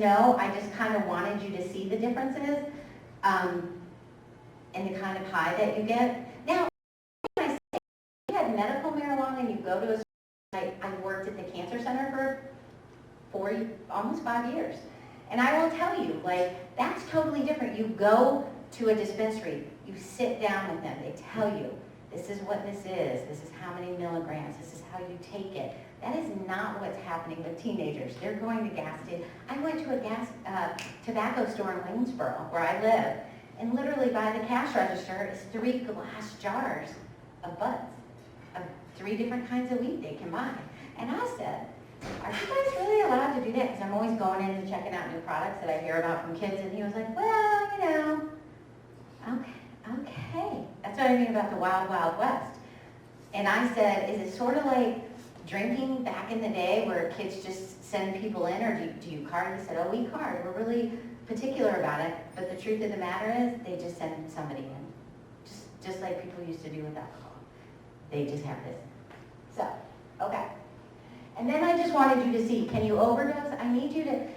know, I just kind of wanted you to see the differences and the kind of high that you get. Now, when I say you had medical marijuana and you go to a, I worked at the cancer center for almost 5 years. And I will tell you, like, that's totally different. You go to a dispensary, you sit down with them, they tell you, this is what this is how many milligrams, this is how you take it. That is not what's happening with teenagers. They're going to gas stations. I went to a tobacco store in Waynesboro, where I live, and literally by the cash register is 3 glass jars of buds, of 3 different kinds of weed they can buy. And I said, are you guys really allowed to do that? Because I'm always going in and checking out new products that I hear about from kids. And he was like, well, you know, okay. That's what I mean about the wild, wild west. And I said, is it sort of like drinking back in the day where kids just send people in, or do you card? He said, oh, we card. We're really particular about it. But the truth of the matter is they just send somebody in. Just like people used to do with alcohol. They just have this. So, okay. And then I just wanted you to see, can you overdose? I need you to,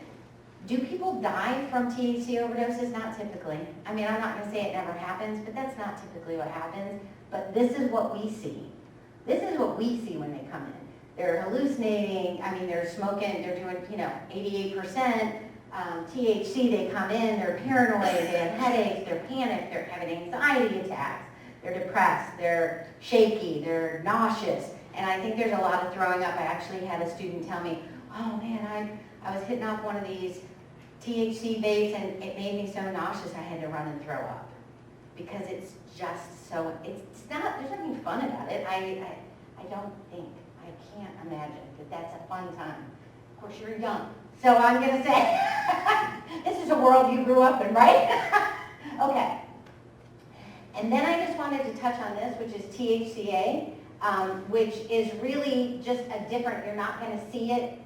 do people die from THC overdoses? Not typically. I mean, I'm not going to say it never happens, but that's not typically what happens. But this is what we see. This is what we see when they come in. They're hallucinating, I mean, they're smoking, they're doing, 88% THC, they come in, they're paranoid, they have headaches, they're panicked, they're having anxiety attacks, they're depressed, they're shaky, they're nauseous. And I think there's a lot of throwing up. I actually had a student tell me, oh man, I was hitting off one of these THC vapes and it made me so nauseous I had to run and throw up. Because it's just so, it's not, there's nothing fun about it. I don't think, I can't imagine that that's a fun time. Of course, you're young. So I'm going to say, this is a world you grew up in, right? Okay. And then I just wanted to touch on this, which is THCA. Which is really just a different, you're not going to see it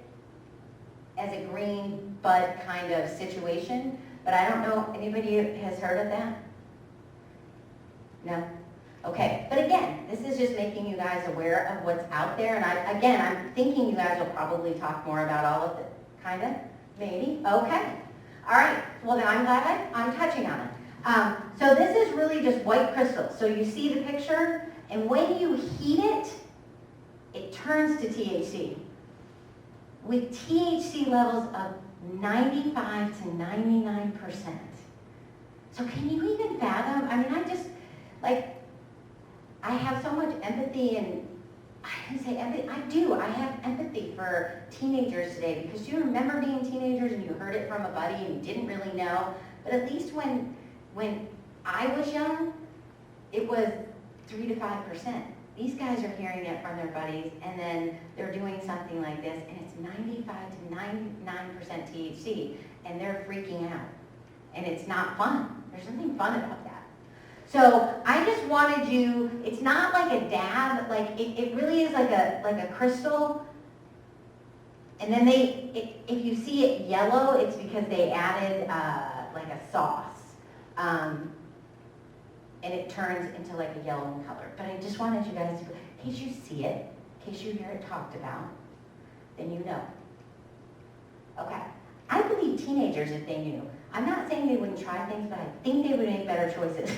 as a green bud kind of situation, but I don't know, anybody has heard of that? No? Okay, but again, this is just making you guys aware of what's out there, and I'm thinking you guys will probably talk more about all of it, kind of, maybe, okay. All right, well then I'm glad I'm touching on it. So this is really just white crystal, so you see the picture? And when you heat it, it turns to THC. With THC levels of 95 to 99%. So can you even fathom? I mean, I have so much empathy, and I can say empathy, I do. I have empathy for teenagers today, because you remember being teenagers and you heard it from a buddy and you didn't really know. But at least when I was young, it was 3 to 5%. These guys are hearing it from their buddies, and then they're doing something like this, and it's 95 to 99% THC, and they're freaking out. And it's not fun. There's nothing fun about that. So I just wanted you, it's not like a dab, like it really is like a crystal. And then if you see it yellow, it's because they added like a sauce. And it turns into like a yellow in color. But I just wanted you guys to, in case you see it, in case you hear it talked about, then you know. Okay. I believe teenagers, if they knew. I'm not saying they wouldn't try things, but I think they would make better choices.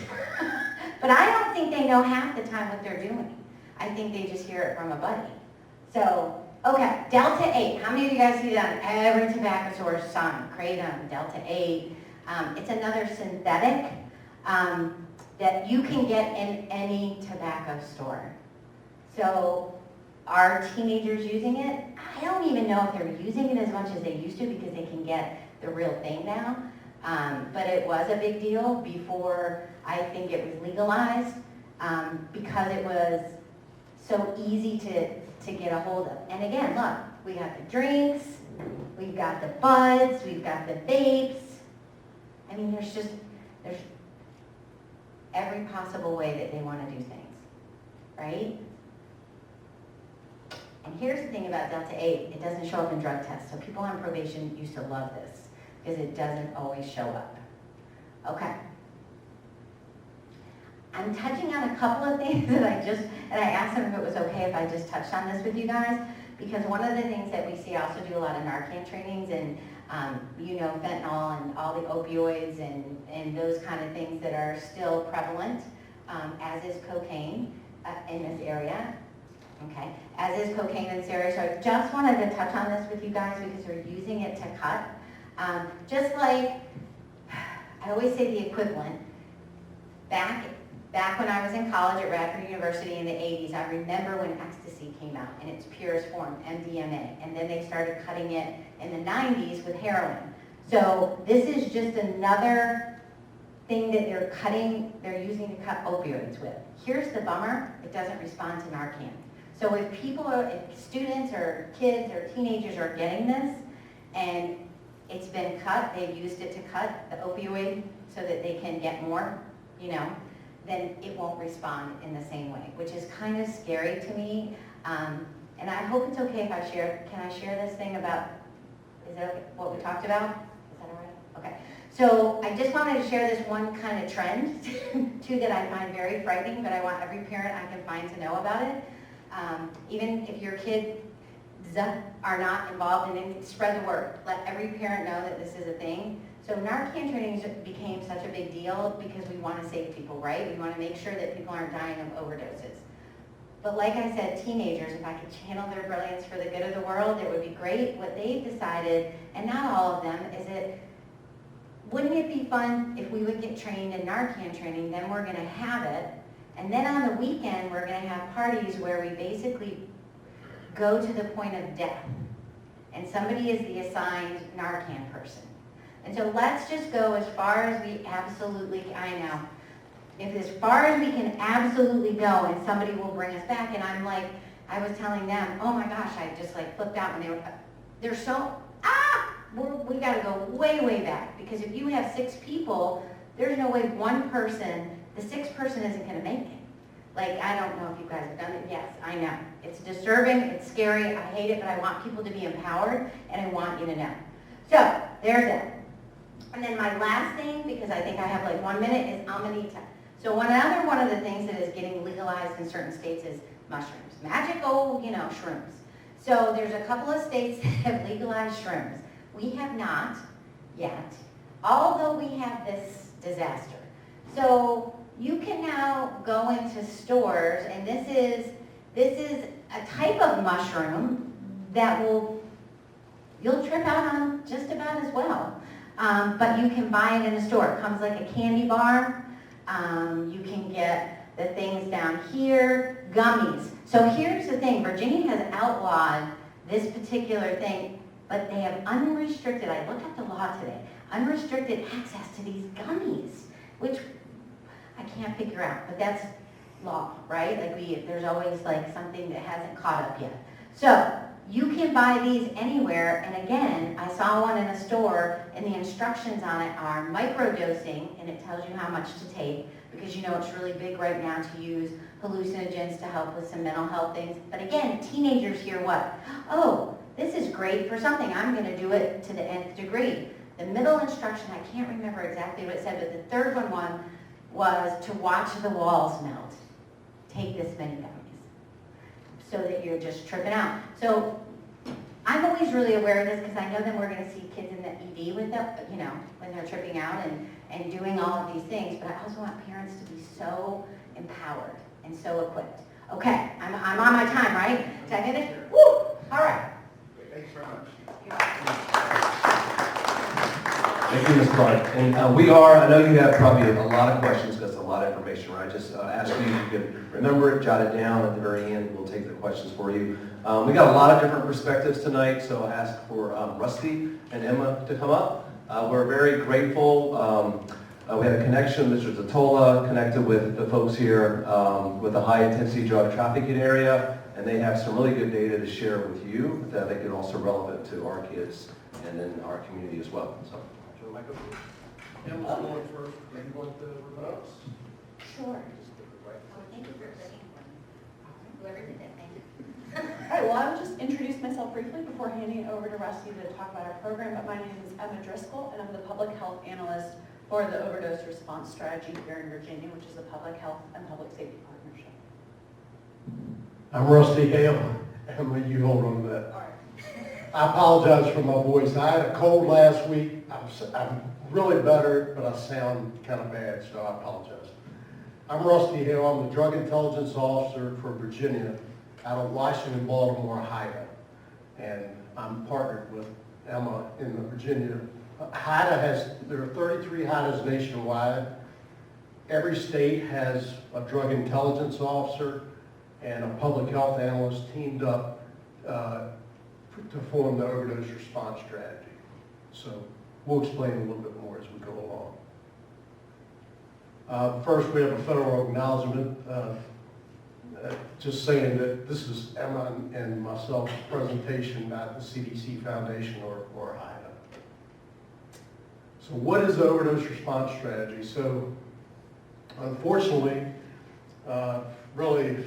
But I don't think they know half the time what they're doing. I think they just hear it from a buddy. So, okay, Delta 8. How many of you guys see that on every tobacco store sign? Kratom, Delta 8. It's another synthetic that you can get in any tobacco store. So are teenagers using it? I don't even know if they're using it as much as they used to, because they can get the real thing now. But it was a big deal before I think it was legalized, because it was so easy to get a hold of. And again, look, we got the drinks, we've got the buds, we've got the vapes. I mean, there's every possible way that they want to do things, right? And here's the thing about Delta 8, it doesn't show up in drug tests. So people on probation used to love this, because it doesn't always show up. Okay. I'm touching on a couple of things that I asked them if it was okay if I just touched on this with you guys, because one of the things that we see, I also do a lot of Narcan trainings, and You know, fentanyl and all the opioids and those kind of things that are still prevalent, as is cocaine in this area. Okay, as is cocaine in this area. So I just wanted to touch on this with you guys because we're using it to cut. Just like, I always say the equivalent, back when I was in college at Radford University in the 80s, I remember when ecstasy came out in its purest form, MDMA, and then they started cutting it in the 90s with heroin. So this is just another thing that they're using to cut opioids with. Here's the bummer, it doesn't respond to Narcan. So if students or kids or teenagers are getting this and it's been cut, they've used it to cut the opioid so that they can get more, you know, then it won't respond in the same way, which is kind of scary to me. And I hope it's okay if I share, can I share this thing about, is that okay, what we talked about? Is that all right? Okay. So I just wanted to share this one kind of trend, too, that I find very frightening, but I want every parent I can find to know about it. Even if your kids are not involved in it, spread the word. Let every parent know that this is a thing. So Narcan trainings became such a big deal because we want to save people, right? We want to make sure that people aren't dying of overdoses. But like I said, teenagers, if I could channel their brilliance for the good of the world, it would be great. What they've decided, and not all of them, is that wouldn't it be fun if we would get trained in Narcan training, then we're going to have it, and then on the weekend we're going to have parties where we basically go to the point of death, and somebody is the assigned Narcan person. And so let's just go as far as we absolutely, I know, if as far as we can absolutely go and somebody will bring us back, and I'm like, I was telling them, oh my gosh, I just like flipped out when they're so, we gotta go way, way back, because if you have 6 people, there's no way one person, the 6th person isn't gonna make it. Like, I don't know if you guys have done it. Yes, I know. It's disturbing, it's scary, I hate it, but I want people to be empowered, and I want you to know. So, there's that. And then my last thing, because I think I have like 1 minute, is amanita. So one of the things that is getting legalized in certain states is mushrooms. Magical, shrooms. So there's a couple of states that have legalized shrooms. We have not yet, although we have this disaster. So you can now go into stores, and this is a type of mushroom that you'll trip out on just about as well. But you can buy it in a store. It comes like a candy bar. You can get the things down here, gummies. So here's the thing, Virginia has outlawed this particular thing, but they have unrestricted, I looked at the law today, unrestricted access to these gummies, which I can't figure out, but that's law, right? Like there's always like something that hasn't caught up yet. So you can buy these anywhere, and again, I saw one in a store, and the instructions on it are microdosing, and it tells you how much to take, because it's really big right now to use hallucinogens to help with some mental health things. But again, teenagers hear what? Oh, this is great for something. I'm going to do it to the nth degree. The middle instruction, I can't remember exactly what it said, but the third one was to watch the walls melt. Take this many gummies, so that you're just tripping out. So I'm always really aware of this because I know that we're going to see kids in the ED with them, when they're tripping out and doing all of these things. But I also want parents to be so empowered and so equipped. Okay, I'm on my time, right? Did I finish? Woo! All right. Thanks very much. Thank you, Ms. Clark. And I know you have probably a lot of questions because it's a lot of information, right? Just ask you if you can remember it, jot it down at the very end. We'll take the questions for you. We got a lot of different perspectives tonight, so I'll ask for Rusty and Emma to come up. We're very grateful. We had a connection, Mr. Zatola connected with the folks here with the high-intensity drug trafficking area, and they have some really good data to share with you that I think are also relevant to our kids and in our community as well. So. Emma's going first, then you want the remotes? Sure. Thank you for bringing one. Whoever did that, thank you. All right, well, I will just introduce myself briefly before handing it over to Rusty to talk about our program, but my name is Emma Driscoll, and I'm the public health analyst for the Overdose Response Strategy here in Virginia, which is a public health and public safety partnership. I'm Rusty Hale. Emma, you hold on to that. All right. I apologize for my voice. I had a cold last week. I'm really better, but I sound kind of bad, so I apologize. I'm Rusty Hill. I'm the Drug Intelligence Officer for Virginia out of Washington, Baltimore, HIDA. And I'm partnered with Emma in the Virginia. There are 33 HIDAs nationwide. Every state has a drug intelligence officer and a public health analyst teamed up to form the overdose response strategy. So we'll explain a little bit more as we go along. First, we have a federal acknowledgement, just saying that this is Emma and myself's presentation, not the CDC Foundation or HIDA. So what is the overdose response strategy? So unfortunately, really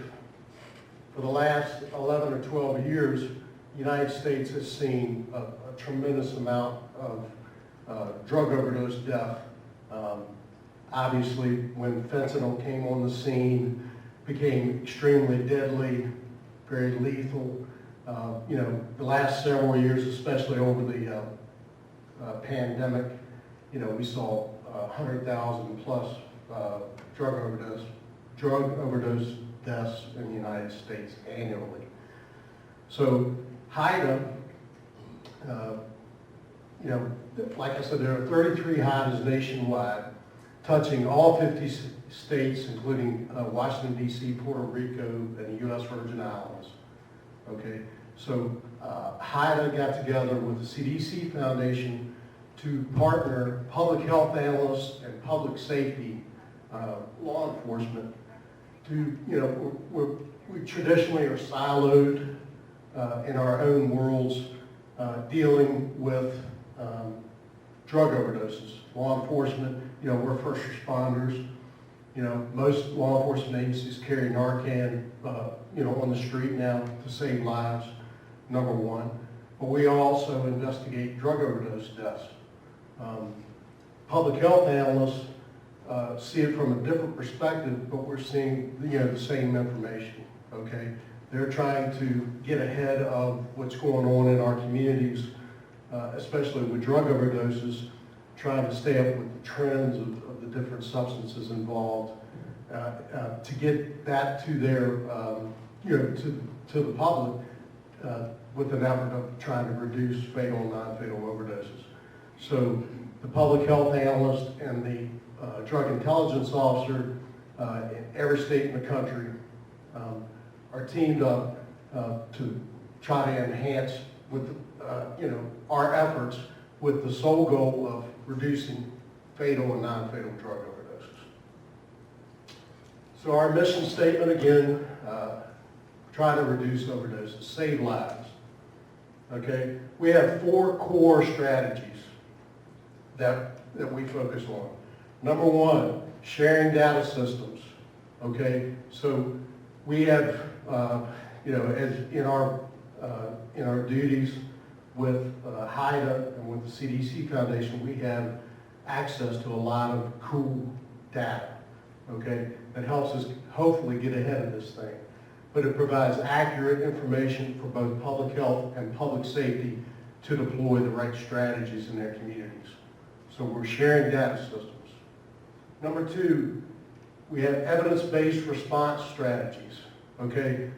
for the last 11 or 12 years, the United States has seen a tremendous amount of drug overdose death. Obviously, when fentanyl came on the scene, became extremely deadly, very lethal. The last several years, especially over the pandemic, we saw 100,000 plus drug overdose deaths in the United States annually. So HIDA, like I said, there are 33 HIDAs nationwide, touching all 50 states, including Washington, D.C., Puerto Rico, and the U.S. Virgin Islands. Okay, so HIDA got together with the CDC Foundation to partner public health analysts and public safety law enforcement to, we traditionally are siloed in our own worlds dealing with drug overdoses. Law enforcement, we're first responders. Most law enforcement agencies carry Narcan, on the street now to save lives, number one. But we also investigate drug overdose deaths. Public health analysts see it from a different perspective, but we're seeing, the same information, okay? They're trying to get ahead of what's going on in our communities, especially with drug overdoses, trying to stay up with the trends of the different substances involved, to get that to their, to the public with an effort of trying to reduce fatal and non-fatal overdoses. So the public health analyst and the drug intelligence officer in every state in the country are teamed up to try to enhance with our efforts with the sole goal of reducing fatal and non-fatal drug overdoses. So our mission statement again, try to reduce overdoses, save lives. Okay, we have 4 core strategies that we focus on. Number one, sharing data systems. Okay, so we have, as in our duties with HIDA and with the CDC Foundation, we have access to a lot of cool data. Okay, that helps us hopefully get ahead of this thing. But it provides accurate information for both public health and public safety to deploy the right strategies in their communities. So we're sharing data systems. Number 2, we have evidence-based response strategies, okay?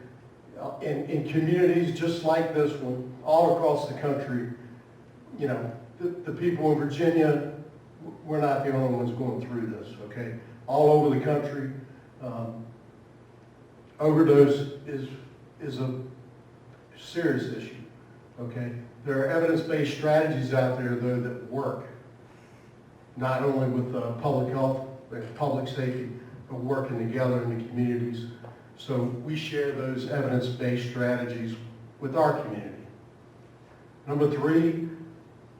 In communities just like this one, all across the country, the people in Virginia, we're not the only ones going through this, okay? All over the country, overdose is a serious issue, okay? There are evidence-based strategies out there, though, that work, not only with public health and public safety, but working together in the communities. So we share those evidence-based strategies with our community. Number 3,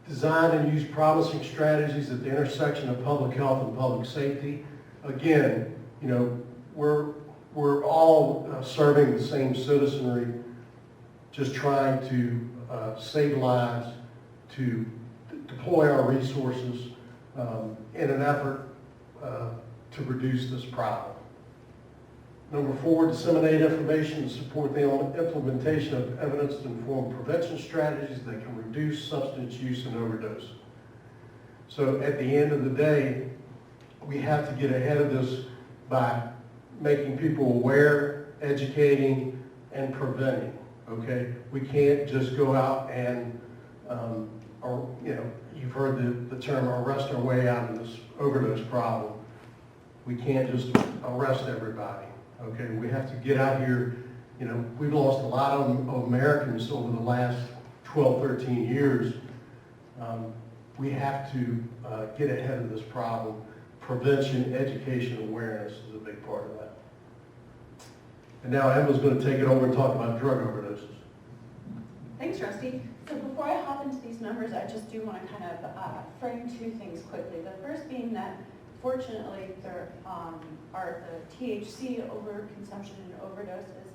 design and use promising strategies at the intersection of public health and public safety. Again, we're all serving the same citizenry, just trying to save lives, to deploy our resources in an effort to reduce this problem. Number 4, disseminate information to support the implementation of evidence-informed prevention strategies that can reduce substance use and overdose. So at the end of the day, we have to get ahead of this by making people aware, educating, and preventing, okay? We can't just go out and, or, you know, you've heard the term arrest our way out of this overdose problem. We can't just arrest everybody, okay? We have to get out here. You know, we've lost a lot of Americans over the last 12, 13 years. We have to get ahead of this problem. Prevention, education, awareness is a big part of that. And now Emma's going to take it over and talk about drug overdoses. Thanks, Rusty. So before I hop into these numbers, I just do want to kind of frame two things quickly. The first being that, fortunately, there are the THC overconsumption and overdoses,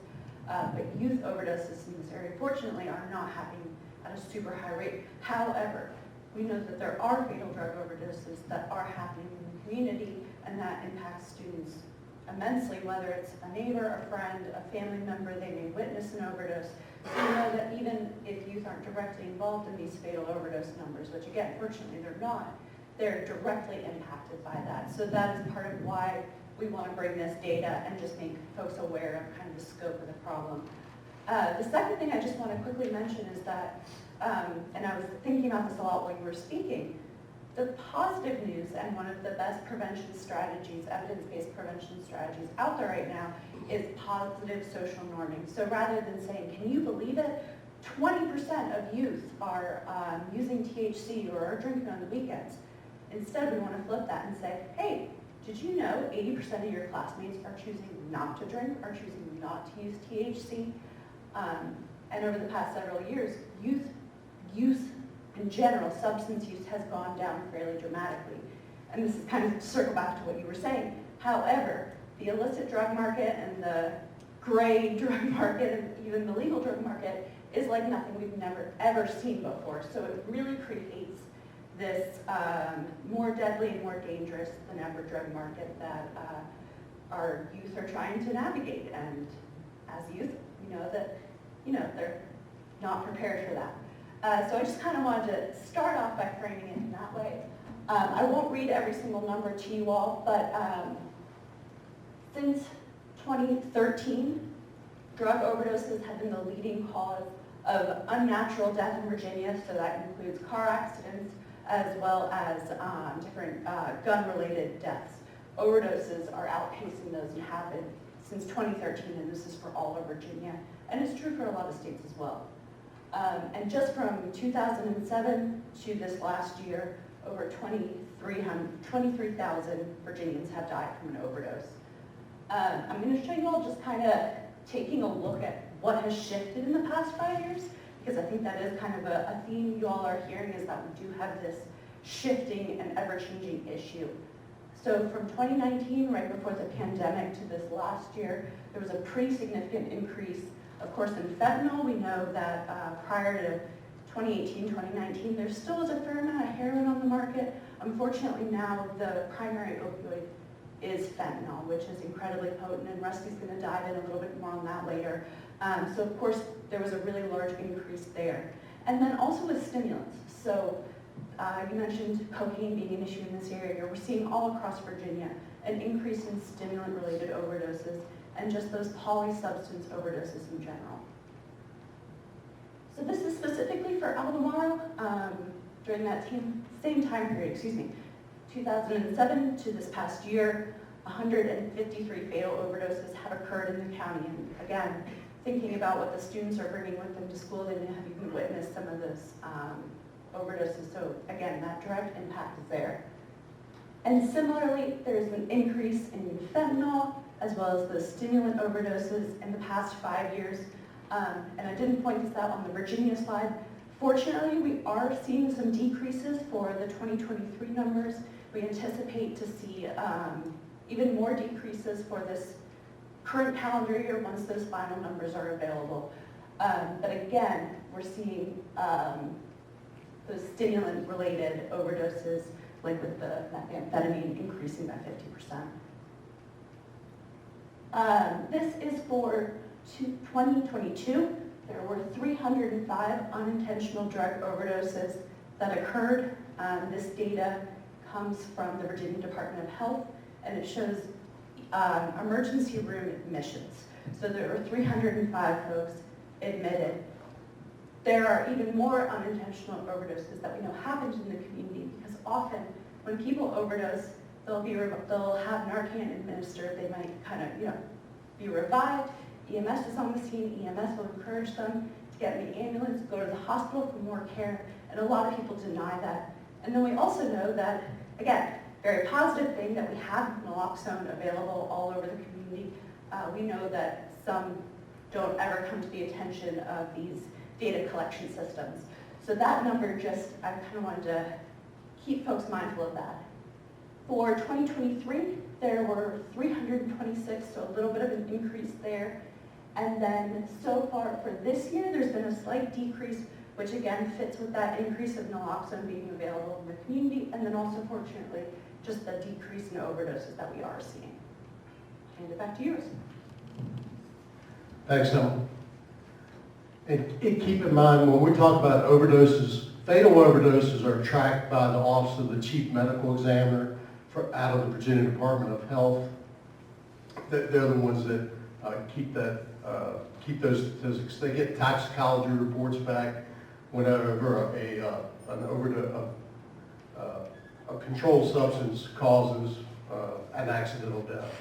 but youth overdoses in this area, fortunately, are not happening at a super high rate. However, we know that there are fatal drug overdoses that are happening in the community, and that impacts students immensely, whether it's a neighbor, a friend, a family member, they may witness an overdose. So we know that even if youth aren't directly involved in these fatal overdose numbers, which again, fortunately they're not, they're directly impacted by that. So that is part of why we want to bring this data and just make folks aware of kind of the scope of the problem. The second thing I just want to quickly mention is that, and I was thinking about this a lot while you were speaking, the positive news and one of the best prevention strategies, evidence-based prevention strategies out there right now is positive social norming. So rather than saying, can you believe it? 20% of youth are using THC or are drinking on the weekends. Instead, we want to flip that and say, hey, did you know 80% of your classmates are choosing not to drink, are choosing not to use THC? And over the past several years, youth use in general, substance use has gone down fairly dramatically. And this is kind of to circle back to what you were saying. However, the illicit drug market and the gray drug market and even the legal drug market is like nothing we've never ever seen before. So it really creates this more deadly and more dangerous than ever drug market that our youth are trying to navigate. And as youth, we know that, they're not prepared for that. So I just kind of wanted to start off by framing it in that way. I won't read every single number to you all, but since 2013, drug overdoses have been the leading cause of unnatural death in Virginia, so that includes car accidents as well as different gun-related deaths. Overdoses are outpacing those and have been since 2013, and this is for all of Virginia, and it's true for a lot of states as well. And just from 2007 to this last year, over 23,000 Virginians have died from an overdose. I'm going to show you all just kind of taking a look at what has shifted in the past 5 years, because I think that is kind of a theme you all are hearing, is that we do have this shifting and ever-changing issue. So from 2019, right before the pandemic, to this last year, there was a pretty significant increase. Of course, in fentanyl, we know that prior to 2018, 2019, there still was a fair amount of heroin on the market. Unfortunately, now the primary opioid is fentanyl, which is incredibly potent, and Rusty's going to dive in a little bit more on that later. So, of course, there was a really large increase there. And then also with stimulants. So you mentioned cocaine being an issue in this area. We're seeing all across Virginia an increase in stimulant-related overdoses and just those polysubstance overdoses in general. So this is specifically for Albemarle during that same time period, 2007 to this past year, 153 fatal overdoses have occurred in the county. And again, thinking about what the students are bringing with them to school, they may have even witnessed some of those overdoses. So again, that direct impact is there. And similarly, there's an increase in fentanyl as well as the stimulant overdoses in the past 5 years. And I didn't point this out on the Virginia slide. Fortunately, we are seeing some decreases for the 2023 numbers. We anticipate to see even more decreases for this current calendar year once those final numbers are available. But again, we're seeing those stimulant-related overdoses, like with the methamphetamine, increasing by 50%. This is for 2022. There were 305 unintentional drug overdoses that occurred. This data comes from the Virginia Department of Health, and it shows emergency room admissions. So there were 305 folks admitted. There are even more unintentional overdoses that we know happens in the community, because often when people overdose, they'll have Narcan administered. They might kind of, be revived. EMS is on the scene. EMS will encourage them to get in the ambulance, go to the hospital for more care, and a lot of people deny that. And then we also know that, again, very positive thing that we have naloxone available all over the community. We know that some don't ever come to the attention of these data collection systems. So that number I kind of wanted to keep folks mindful of that. For 2023, there were 326, so a little bit of an increase there. And then so far for this year, there's been a slight decrease, which again fits with that increase of naloxone being available in the community, and then also fortunately, just the decrease in overdoses that we are seeing. Hand it back to you. Thanks, Emma. And keep in mind, when we talk about overdoses, fatal overdoses are tracked by the Office of the Chief Medical Examiner out of the Virginia Department of Health. They're the ones that keep those statistics. They get toxicology reports back whenever a controlled substance causes an accidental death.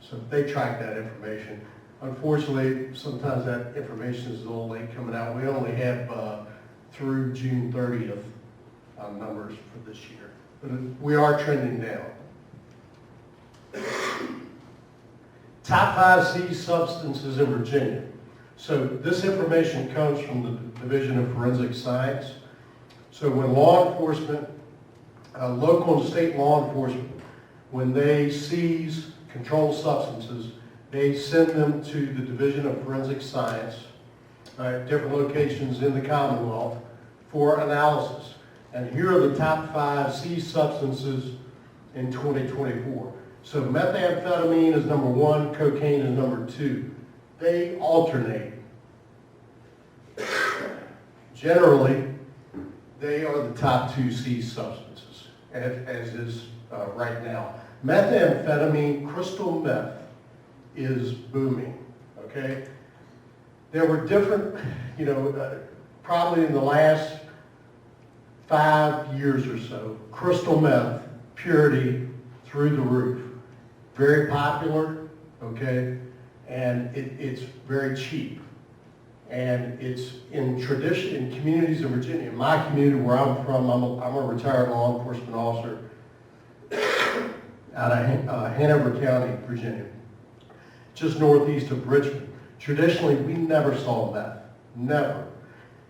So they track that information. Unfortunately, sometimes that information is a little late coming out. We only have through June 30th numbers for this year. But we are trending down. Top 5 seized substances in Virginia. So this information comes from the Division of Forensic Science. So when law enforcement, local and state law enforcement, when they seize controlled substances, they send them to the Division of Forensic Science at different locations in the Commonwealth for analysis. And here are the top 5 seized substances in 2024. So methamphetamine is number 1, cocaine is number 2. They alternate. Generally, they are the top 2 seized substances, as is right now. Methamphetamine, crystal meth, is booming, okay? There were different, probably in the last 5 years or so, crystal meth, purity through the roof. Very popular, okay? And it's very cheap. And it's in communities in Virginia. In my community where I'm from, I'm a retired law enforcement officer out of Hanover County, Virginia, just northeast of Richmond. Traditionally, we never saw meth, never.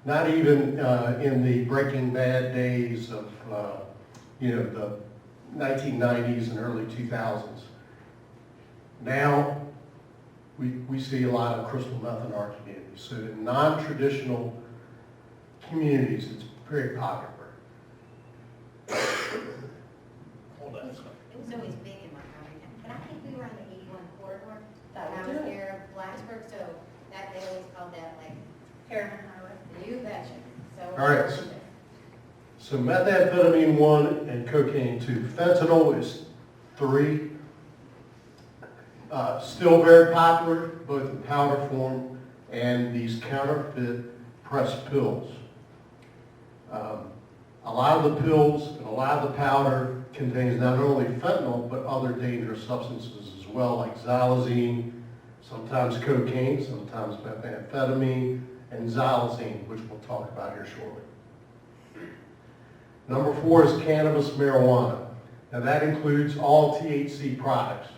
Not even in the Breaking Bad days of, the 1990s and early 2000s. Now, we see a lot of crystal meth in our community. So in non-traditional communities, it's very popular. Hold on. It was always big in Montgomery County, but I think we were on the 81 corridor. That when I would was do it. near Blacksburg, so that they always called that like Harriman Highway. you betcha. So. All right. So methamphetamine 1 and cocaine 2. Fentanyl is 3. Still very popular, both in powder form and these counterfeit pressed pills. A lot of the pills and a lot of the powder contains not only fentanyl, but other dangerous substances as well, like xylazine, sometimes cocaine, sometimes methamphetamine, and xylazine, which we'll talk about here shortly. Number 4 is cannabis marijuana. Now that includes all THC products.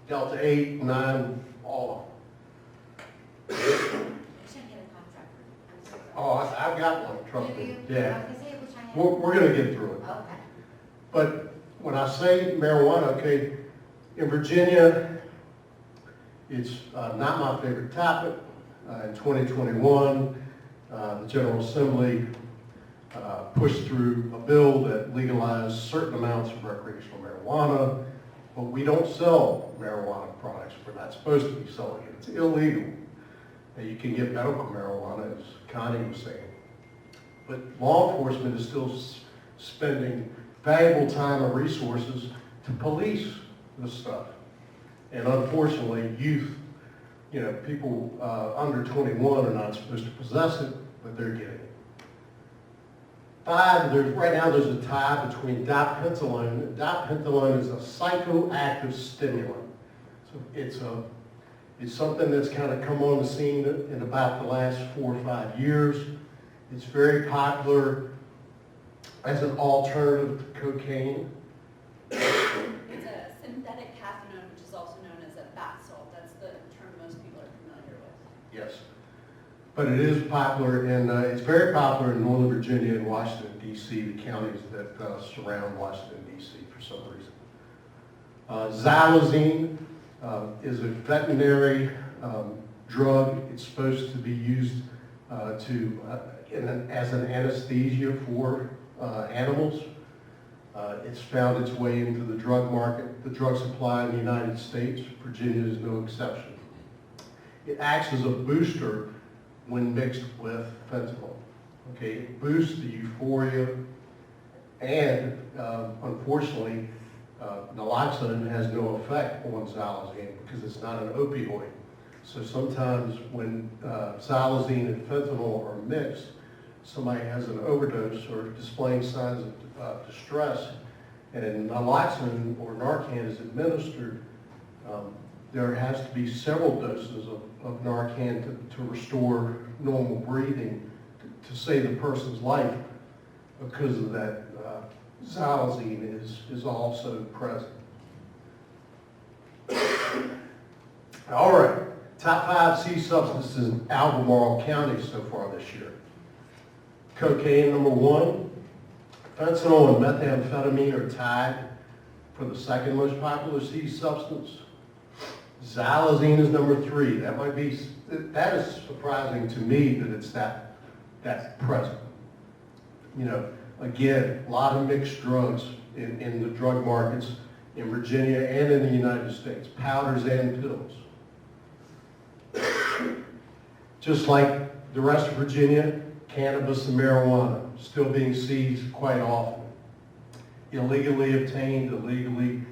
Delta 8, 9, all of them. You should get a cough drop. I'm so sorry. Oh, I've got one, trust Do me. you? Yeah. I was gonna say, which I have. We're going to get through it. Okay. But when I say marijuana, okay, in Virginia, it's not my favorite topic. In 2021, the General Assembly pushed through a bill that legalized certain amounts of recreational marijuana. But we don't sell marijuana products. We're not supposed to be selling it. It's illegal. And you can get medical marijuana, as Connie was saying. But law enforcement is still spending valuable time and resources to police this stuff. And unfortunately, youth, people under 21 are not supposed to possess it, but they're getting it. Right now there's a tie between dipentolone. Dipentolone is a psychoactive stimulant. So it's something that's kind of come on the scene in about the last 4 or 5 years. It's very popular as an alternative to cocaine. It's a synthetic cathinone, which is also known as a bath salt. That's the term most people are familiar with. Yes. But it is popular, and it's very popular in Northern Virginia and Washington, D.C., the counties that surround Washington, D.C. for some reason. Xylazine is a veterinary drug. It's supposed to be used as an anesthesia for animals. It's found its way into the drug market, the drug supply in the United States. Virginia is no exception. It acts as a booster when mixed with fentanyl. Okay, it boosts the euphoria, and unfortunately, naloxone has no effect on xylazine because it's not an opioid. So sometimes when xylazine and fentanyl are mixed, somebody has an overdose or displaying signs of distress, and naloxone or Narcan is administered, there has to be several doses of Narcan to restore normal breathing to save the person's life because of that xylazine is also present. All right, top 5 C substances in Albemarle County so far this year. Cocaine, number 1. Fentanyl and methamphetamine are tied for the second most popular C substance. Xylazine is number 3. That is surprising to me that it's that present. Again, a lot of mixed drugs in the drug markets in Virginia and in the United States, powders and pills. Just like the rest of Virginia, cannabis and marijuana still being seized quite often. Illegally obtained, illegally,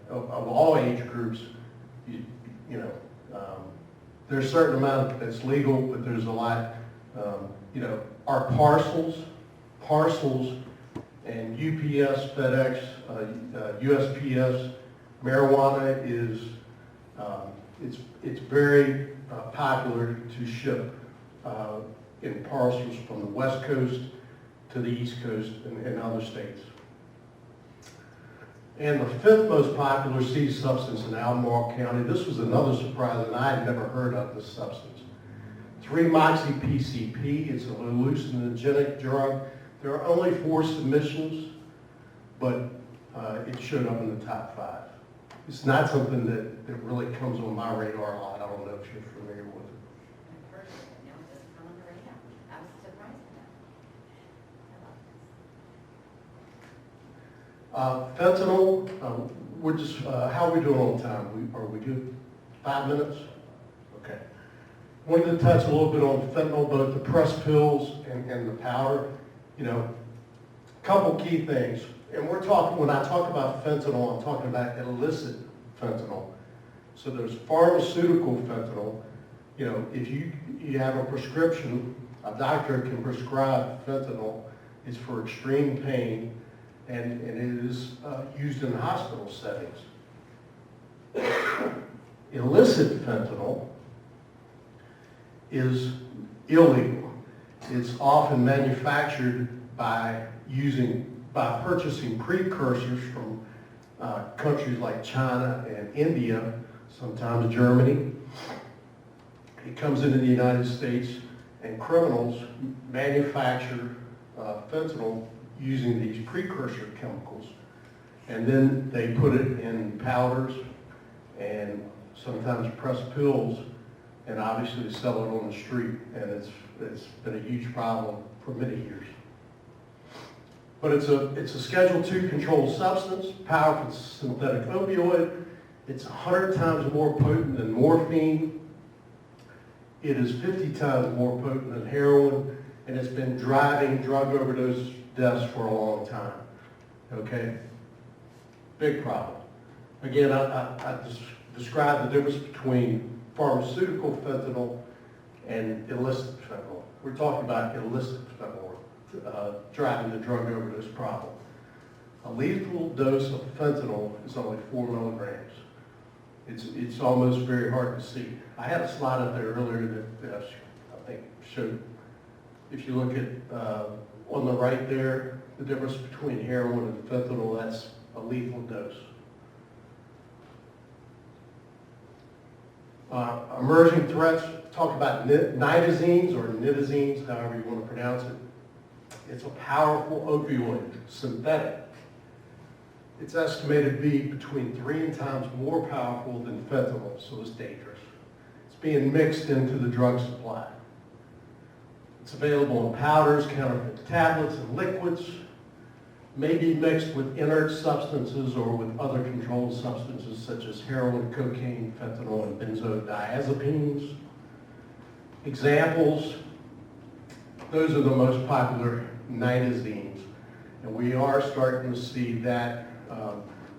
of all age groups, there's a certain amount that's legal, but there's a lot, our parcels and UPS, FedEx, USPS, marijuana is, it's very popular to ship in parcels from the West Coast to the East Coast and other states. And the 5th most popular C substance in Albemarle County, this was another surprise, and I had never heard of this substance. 3-MoxyPCP, it's a hallucinogenic drug. There are only 4 submissions, but it showed up in the top 5. It's not something that really comes on my radar a lot. I don't know if you're familiar with it. I've heard of it, now it doesn't come on the radar. I was surprised at that. Fentanyl, we're just, how are we doing on time? Are we good? 5 minutes? Okay. Wanted to touch a little bit on fentanyl, both the pressed pills and the powder. Couple key things. And when I talk about fentanyl, I'm talking about illicit fentanyl. So there's pharmaceutical fentanyl. If you have a prescription, a doctor can prescribe fentanyl. It's for extreme pain, and it is used in hospital settings. Illicit fentanyl is illegal. It's often manufactured by purchasing precursors from countries like China and India, sometimes Germany. It comes into the United States, and criminals manufacture fentanyl using these precursor chemicals, and then they put it in powders and sometimes pressed pills, and obviously sell it on the street, and it's been a huge problem for many years. But it's a Schedule II controlled substance, powerful synthetic opioid. It's 100 times more potent than morphine. It is 50 times more potent than heroin, and it's been driving drug overdose deaths for a long time. Okay? Big problem. Again, I described the difference between pharmaceutical fentanyl and illicit fentanyl. We're talking about illicit fentanyl driving the drug overdose problem. A lethal dose of fentanyl is only 4 milligrams. It's almost very hard to see. I had a slide up there earlier that I think showed, if you look at on the right there, the difference between heroin and fentanyl, that's a lethal dose. Emerging threats, talk about nitazines or nitazines, however you want to pronounce it. It's a powerful opioid, synthetic. It's estimated to be between 3 times more powerful than fentanyl, so it's dangerous. It's being mixed into the drug supply. It's available in powders, counterfeit tablets, and liquids. May be mixed with inert substances or with other controlled substances such as heroin, cocaine, fentanyl, and benzodiazepines. Examples, those are the most popular nitazines. And we are starting to see that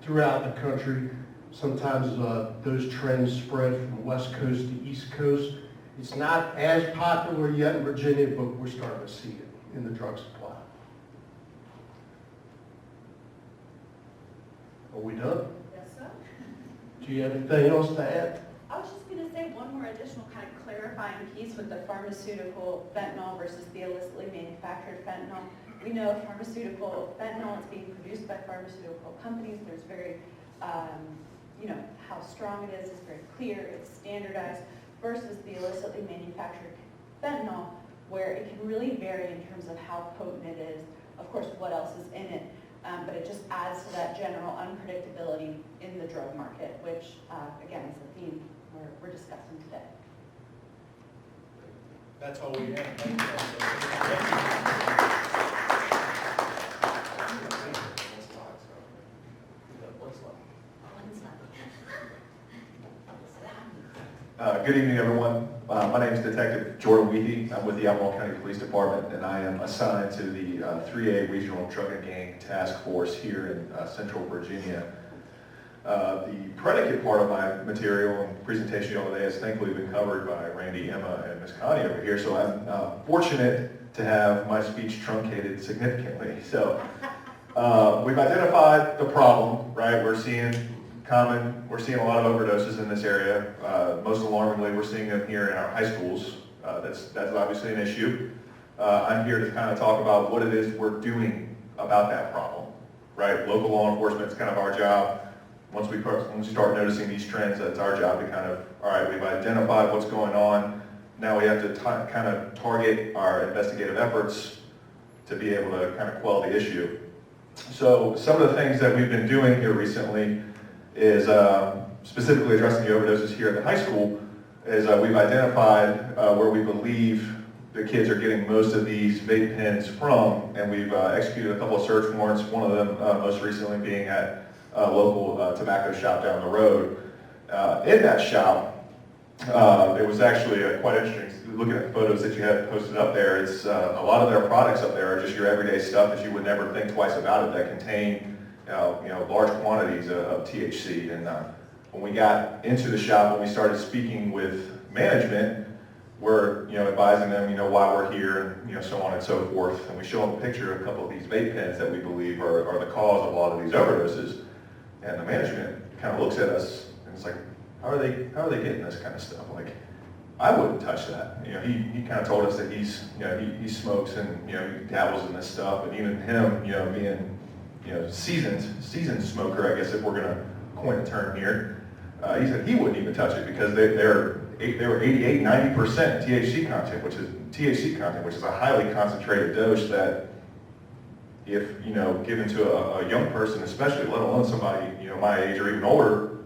throughout the country. Sometimes those trends spread from West Coast to East Coast. It's not as popular yet in Virginia, but we're starting to see it in the drug supply. Are we done? Yes, sir. Do you have anything else to add? I was just going to say one more additional kind of clarifying piece with the pharmaceutical fentanyl versus the illicitly manufactured fentanyl. We know pharmaceutical fentanyl is being produced by pharmaceutical companies. There's very, how strong it is very clear, it's standardized, versus the illicitly manufactured fentanyl, where it can really vary in terms of how potent it is, of course, what else is in it, but it just adds to that general unpredictability in the drug market, which, again, is the theme we're discussing today. That's all we have. Thank you. Good evening, everyone. My name is Detective Jordan Weehey. I'm with the Albemarle County Police Department, and I am assigned to the 3A Regional Drug and Gang Task Force here in Central Virginia. The predicate part of my material and presentation today has thankfully been covered by Randy, Emma, and Ms. Connie over here, so I'm fortunate to have my speech truncated significantly. So we've identified the problem, right? We're seeing a lot of overdoses in this area. Most alarmingly, we're seeing them here in our high schools. That's obviously an issue. I'm here to kind of talk about what it is we're doing about that problem, right? Local law enforcement is kind of our job. Once we start noticing these trends, that's our job to kind of, all right, we've identified what's going on. Now we have to kind of target our investigative efforts to be able to kind of quell the issue. So some of the things that we've been doing here recently is specifically addressing the overdoses here at the high school, is we've identified where we believe the kids are getting most of these vape pens from, and we've executed a couple of search warrants, one of them most recently being at a local tobacco shop down the road. In that shop, it was actually quite interesting. Looking at the photos that you had posted up there, it's a lot of their products up there are just your everyday stuff that you would never think twice about it, that contain large quantities of THC. And when we got into the shop, when we started speaking with management, we're advising them why we're here and so on and so forth. And we show them a picture of a couple of these vape pens that we believe are the cause of a lot of these overdoses. And the management kind of looks at us and it's like, how are they getting this kind of stuff? Like, I wouldn't touch that. He kind of told us that he smokes and he dabbles in this stuff, and even him being seasoned smoker, I guess if we're gonna coin a term here, he said he wouldn't even touch it because they were 88, 90% THC content, which is a highly concentrated dose that, if given to a young person, especially, let alone somebody my age or even older,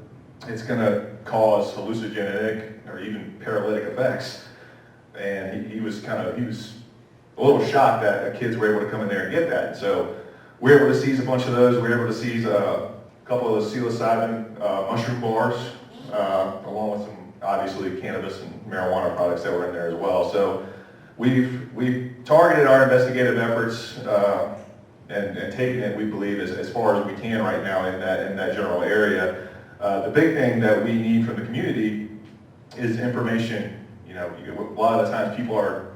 it's going to cause hallucinogenic or even paralytic effects. And he was a little shocked that kids were able to come in there and get that. So we're able to seize a bunch of those. We're able to seize a couple of the psilocybin mushroom bars, along with some, obviously, cannabis and marijuana products that were in there as well. So we've targeted our investigative efforts and taken it, we believe, as far as we can right now in that general area. The big thing that we need from the community is information. You know, a lot of the times people are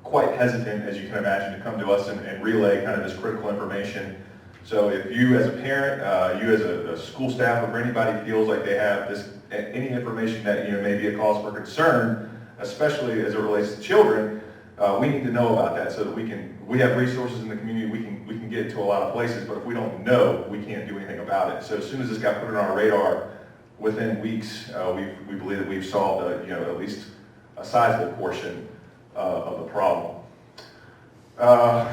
quite hesitant, as you can imagine, to come to us and relay kind of this critical information. So if you as a parent, you as a school staff, or anybody feels like they have any information that may be a cause for concern, especially as it relates to children, we need to know about that so that we have resources in the community, we can get to a lot of places, but if we don't know, we can't do anything about it. So as soon as this got put on our radar, within weeks, we believe that we've solved at least a sizable portion of the problem. I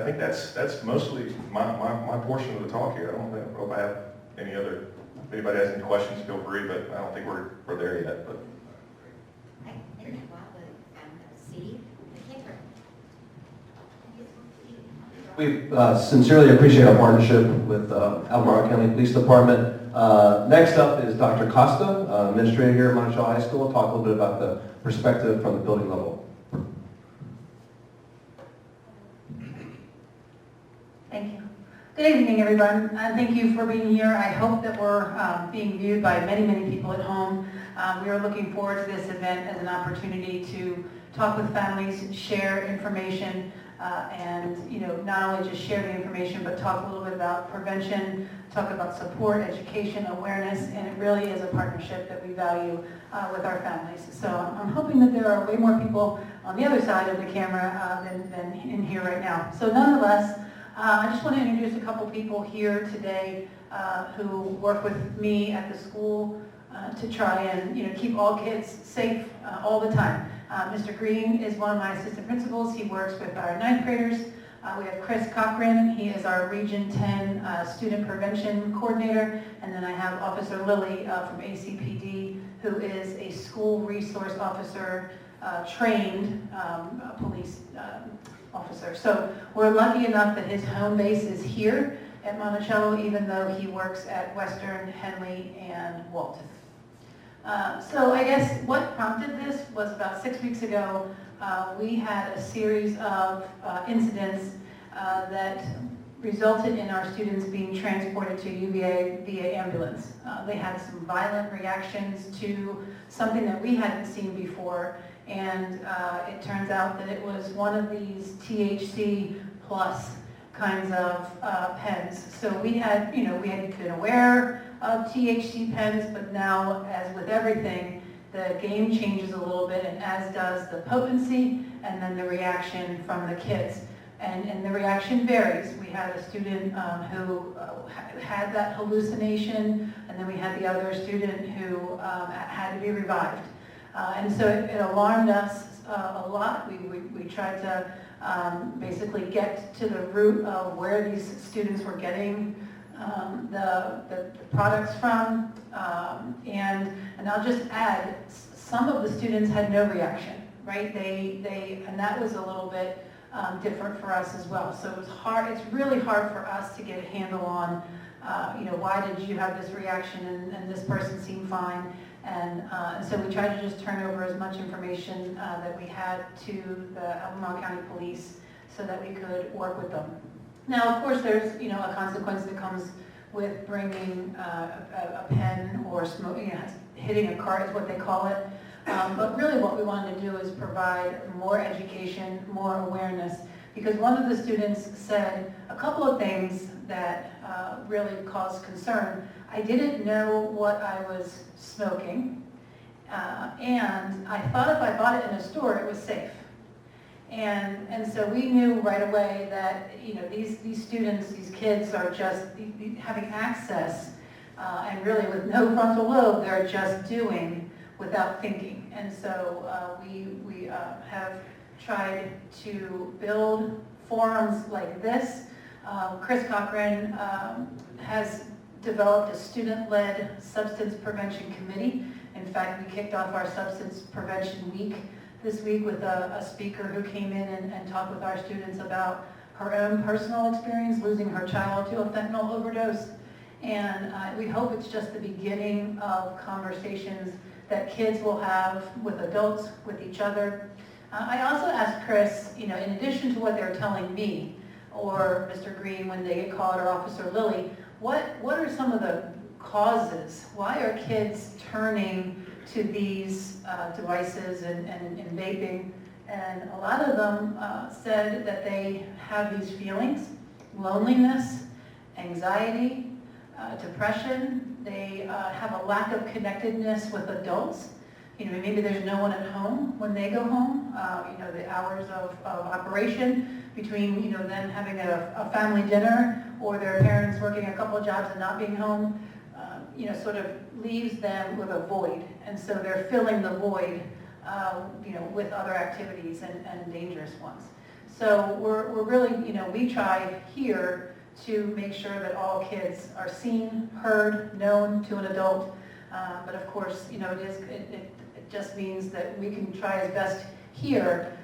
think that's mostly my portion of the talk here. I don't know if I have any other, if anybody has any questions, feel free, but I don't think we're there yet. But I think Wow would see the camera. We sincerely appreciate our partnership with Albemarle County Police Department. Next up is Dr. Costa, administrator here at Monticello High School. We'll talk a little bit about the perspective from the building level. Thank you. Good evening, everyone. Thank you for being here. I hope that we're being viewed by many, many people at home. We are looking forward to this event as an opportunity to talk with families, share information, and not only just share the information, but talk a little bit about prevention, talk about support, education, awareness, and it really is a partnership that we value with our families. So I'm hoping that there are way more people on the other side of the camera than in here right now. So nonetheless, I just want to introduce a couple people here today who work with me at the school to try and keep all kids safe all the time. Mr. Green is one of my assistant principals. He works with our 9th graders. We have Chris Cochran. He is our Region 10 Student Prevention Coordinator. And then I have Officer Lilly from ACPD, who is a school resource officer trained police officer. So we're lucky enough that his home base is here at Monticello, even though he works at Western, Henley, and Walton. So I guess what prompted this was about 6 weeks ago, we had a series of incidents that resulted in our students being transported to UVA via ambulance. They had some violent reactions to something that we hadn't seen before, and it turns out that it was one of these THC plus kinds of pens. So we had been aware of THC pens, but now, as with everything, the game changes a little bit, and as does the potency, and then the reaction from the kids. And the reaction varies. We had a student who had that hallucination, and then we had the other student who had to be revived. And so it alarmed us a lot. We tried to basically get to the root of where these students were getting the products from. And I'll just add, some of the students had no reaction, right? And that was a little bit different for us as well. So it was hard. It's really hard for us to get a handle on, why did you have this reaction and this person seemed fine. And so we tried to just turn over as much information that we had to the Albemarle County Police so that we could work with them. Now, of course, there's a consequence that comes with bringing a pen or smoking, hitting a cart is what they call it. But really what we wanted to do is provide more education, more awareness, because one of the students said a couple of things that really caused concern. I didn't know what I was smoking, and I thought if I bought it in a store, it was safe. And so we knew right away that these students, these kids are just having access, and really with no frontal lobe, they're just doing without thinking. And so we have tried to build forums like this. Chris Cochran has developed a student-led substance prevention committee. In fact, we kicked off our substance prevention week this week with a speaker who came in and talked with our students about her own personal experience losing her child to a fentanyl overdose. And we hope it's just the beginning of conversations that kids will have with adults, with each other. I also asked Chris, in addition to what they're telling me, or Mr. Green when they get called, or Officer Lilly, what are some of the causes? Why are kids turning to these devices and vaping? And a lot of them said that they have these feelings, loneliness, anxiety, depression. They have a lack of connectedness with adults. Maybe there's no one at home when they go home. The hours of operation between, them having a family dinner or their parents working a couple of jobs and not being home, sort of leaves them with a void. And so they're filling the void, with other activities and dangerous ones. So we're really, we try here to make sure that all kids are seen, heard, known to an adult. But of course, it just means that we can try as best here,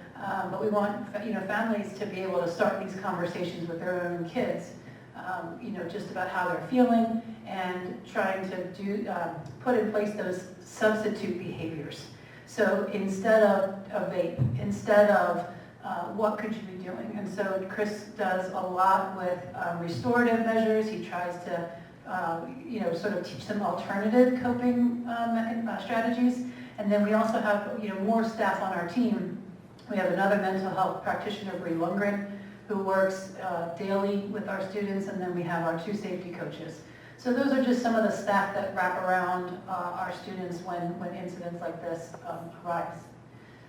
but we want, families to be able to start these conversations with their own kids, just about how they're feeling and trying to put in place those substitute behaviors. So instead of a vape, instead of what could you be doing? And so Chris does a lot with restorative measures. He tries to, sort of teach them alternative coping strategies. And then we also have, more staff on our team. We have another mental health practitioner, Bree Lundgren, who works daily with our students, and then we have our 2 safety coaches. So those are just some of the staff that wrap around our students when incidents like this arise.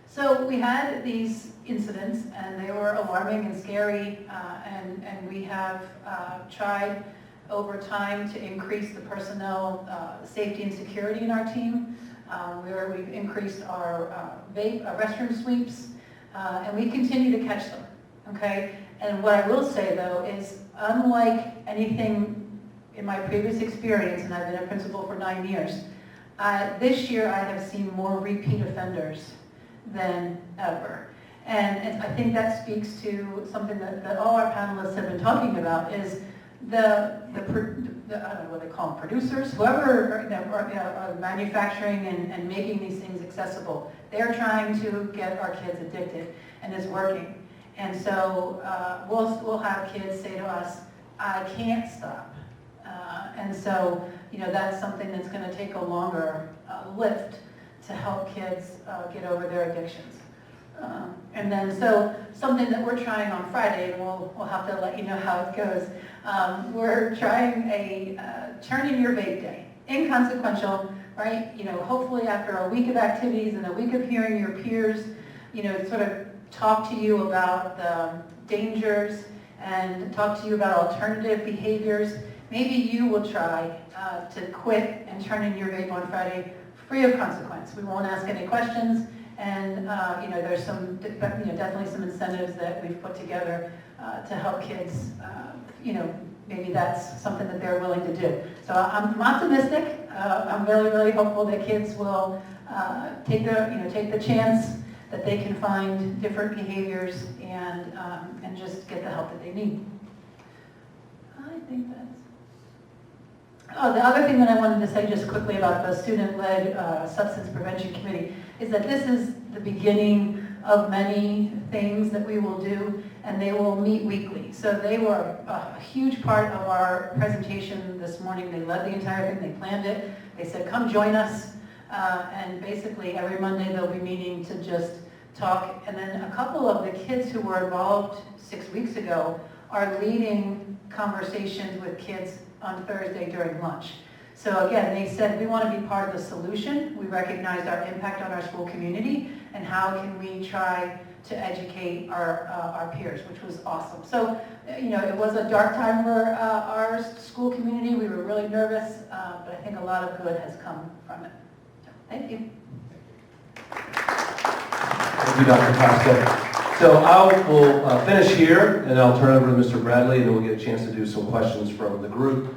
So we had these incidents, and they were alarming and scary, and we have tried over time to increase the personnel safety and security in our team, where we've increased our restroom sweeps, and we continue to catch them, okay? And what I will say, though, is unlike anything in my previous experience, and I've been a principal for 9 years, this year I have seen more repeat offenders than ever. And I think that speaks to something that all our panelists have been talking about, is the I don't know what they call them, producers, whoever are manufacturing and making these things accessible. They're trying to get our kids addicted, and it's working. And so we'll have kids say to us, I can't stop. And so, that's something that's going to take a longer lift to help kids get over their addictions. And then, so something that we're trying on Friday, and we'll have to let you know how it goes. We're trying a turn in your vape day, inconsequential, right? Hopefully after a week of activities and a week of hearing your peers, sort of talk to you about the dangers and talk to you about alternative behaviors. Maybe you will try to quit and turn in your vape on Friday free of consequence. We won't ask any questions, and there's some definitely some incentives that we've put together to help kids. Maybe that's something that they're willing to do. So I'm optimistic. I'm really, really hopeful that kids will take the chance that they can find different behaviors and just get the help that they need. I think that's. Oh, the other thing that I wanted to say just quickly about the student-led substance prevention committee is that this is the beginning of many things that we will do, and they will meet weekly. So they were a huge part of our presentation this morning. They led the entire thing, they planned it. They said, come join us. And basically every Monday they'll be meeting to just talk. And then a couple of the kids who were involved 6 weeks ago are leading conversations with kids on Thursday during lunch. So again, they said, we want to be part of the solution. We recognize our impact on our school community, and how can we try to educate our peers, which was awesome. So, it was a dark time for our school community. We were really nervous, but I think a lot of good has come from it. So, thank you. Thank you, Dr. Costa. So I will finish here, and I'll turn it over to Mr. Bradley, and then we'll get a chance to do some questions from the group.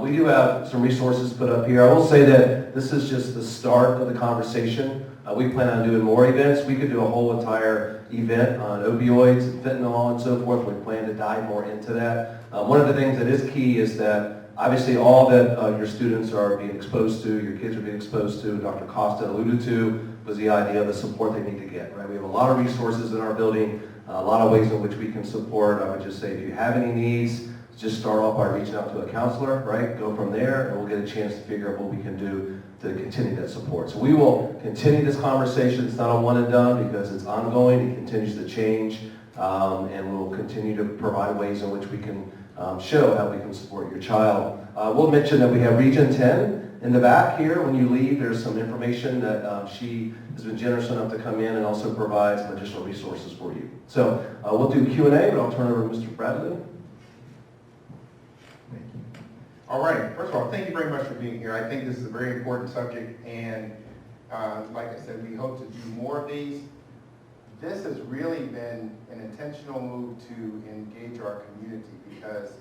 We do have some resources put up here. I will say that this is just the start of the conversation. We plan on doing more events. We could do a whole entire event on opioids and fentanyl and so forth. We plan to dive more into that. One of the things that is key is that obviously all that your students are being exposed to, your kids are being exposed to, Dr. Costa alluded to, was the idea of the support they need to get, right? We have a lot of resources in our building, a lot of ways in which we can support. I would just say if you have any needs, just start off by reaching out to a counselor, right? Go from there, and we'll get a chance to figure out what we can do to continue that support. So we will continue this conversation. It's not a one and done because it's ongoing. It continues to change, and we'll continue to provide ways in which we can show how we can support your child. We'll mention that we have Region 10 in the back here. When you leave, there's some information that she has been generous enough to come in and also provide some additional resources for you. So we'll do Q&A, but I'll turn it over to Mr. Bradley. All right, first of all, thank you very much for being here. I think this is a very important subject, and like I said, we hope to do more of these. This has really been an intentional move to engage our community because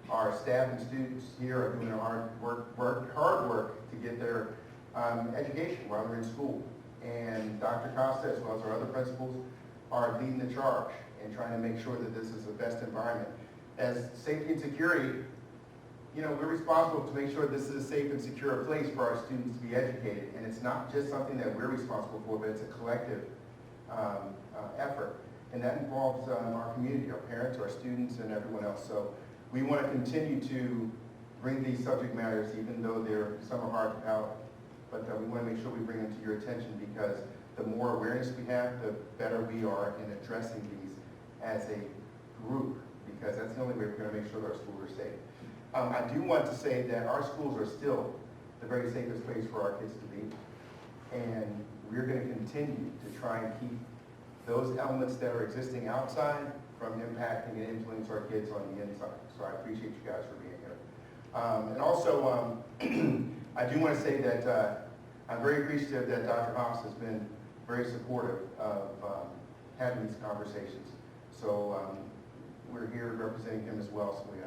our staff and students here are doing hard work to get their education while they're in school. And Dr. Costa, as well as our other principals, are leading the charge and trying to make sure that this is the best environment. As safety and security, you know, we're responsible to make sure this is a safe and secure place for our students to be educated. And it's not just something that we're responsible for, but it's a collective effort. And that involves our community, our parents, our students, and everyone else. So we want to continue to bring these subject matters, even though some are hard to palate. But we want to make sure we bring them to your attention because the more awareness we have, the better we are in addressing these as a group, because that's the only way we're going to make sure that our schools are safe. I do want to say that our schools are still the very safest place for our kids to be. And we're going to continue to try and keep those elements that are existing outside from impacting and influencing our kids on the inside. So I appreciate you guys for being here. And also, I do want to say that I'm very appreciative that Dr. Haas has been very supportive of having these conversations. So we're here representing him as well, so we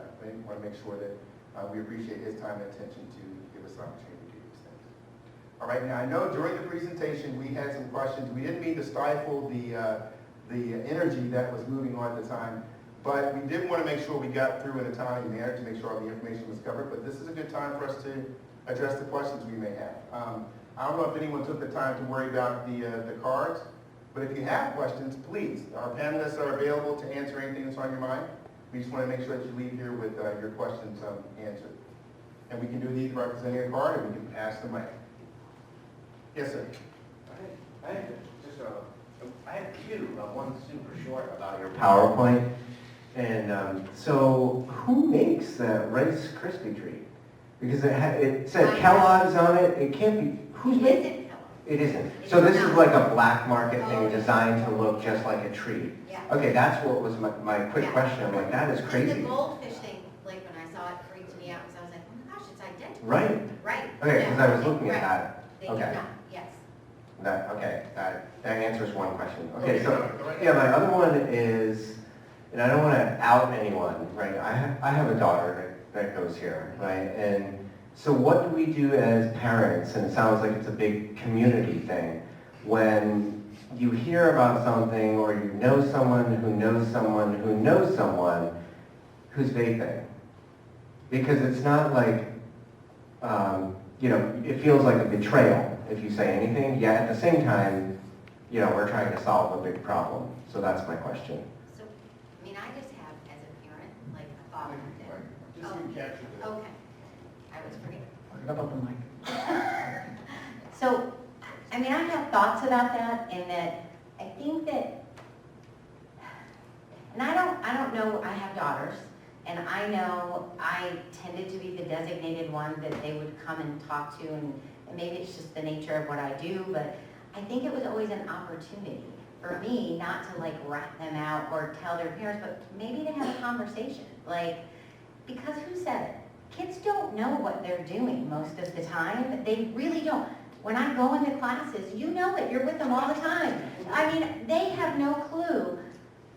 want to make sure that we appreciate his time and attention to give us the opportunity to do these things. All right, now I know during the presentation we had some questions. We didn't mean to stifle the energy that was moving on at the time, but we did want to make sure we got through in a timely manner to make sure all the information was covered, but this is a good time for us to address the questions we may have. I don't know if anyone took the time to worry about the cards, but if you have questions, please. Our panelists are available to answer anything that's on your mind. We just want to make sure that you leave here with your questions answered. And we can do these by presenting a card, and we can pass the mic. Yes, sir. I have two, one super short about your PowerPoint. And so who makes the Rice Krispie treat? Because it said Kellogg's on it. It can't be, who's making it? It isn't. So this is like a black market thing designed to look just like a treat. Yeah. Okay, that's what was my quick question. I'm like, that is The crazy. goldfish thing, like when I saw it, freaked me out because I was like, oh my gosh, it's identical. Right. Right. Okay, because I was Yeah, looking at right. that. They do Okay. not, yes. That answers one question. Okay, so yeah, my other one is, and I don't want to out anyone, right? I have a daughter that goes here, right? And so what do we do as parents, and it sounds like it's a big community thing, when you hear about something or you know someone who knows someone who knows someone who's vaping? Because it's not like, it feels like a betrayal if you say anything, yet at the same time, we're trying to solve a big problem. So that's my question. So, I mean, I just have, as a parent, like a thought. Just so you capture this. Okay. I was forgetting. Up on the mic. So, I mean, I have thoughts about that, and that I think that, and I don't know, I have daughters, and I know I tended to be the designated one that they would come and talk to, and maybe it's just the nature of what I do, but I think it was always an opportunity for me not to like rat them out or tell their parents, but maybe to have a conversation, because who said it? Kids don't know what they're doing most of the time. They really don't. When I go into classes, you know it. You're with them all the time. I mean, they have no clue.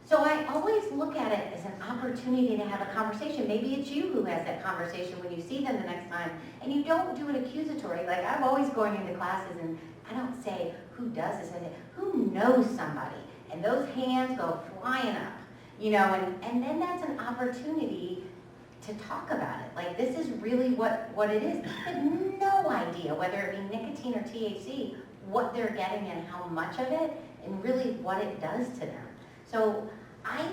So I always look at it as an opportunity to have a conversation. Maybe it's you who has that conversation when you see them the next time, and you don't do it accusatory. Like, I'm always going into classes and I don't say, who does this? I say, who knows somebody? And those hands go flying up, you know, and then that's an opportunity to talk about it. Like, this is really what it is. I have no idea, whether it be nicotine or THC, what they're getting and how much of it, and really what it does to them. So I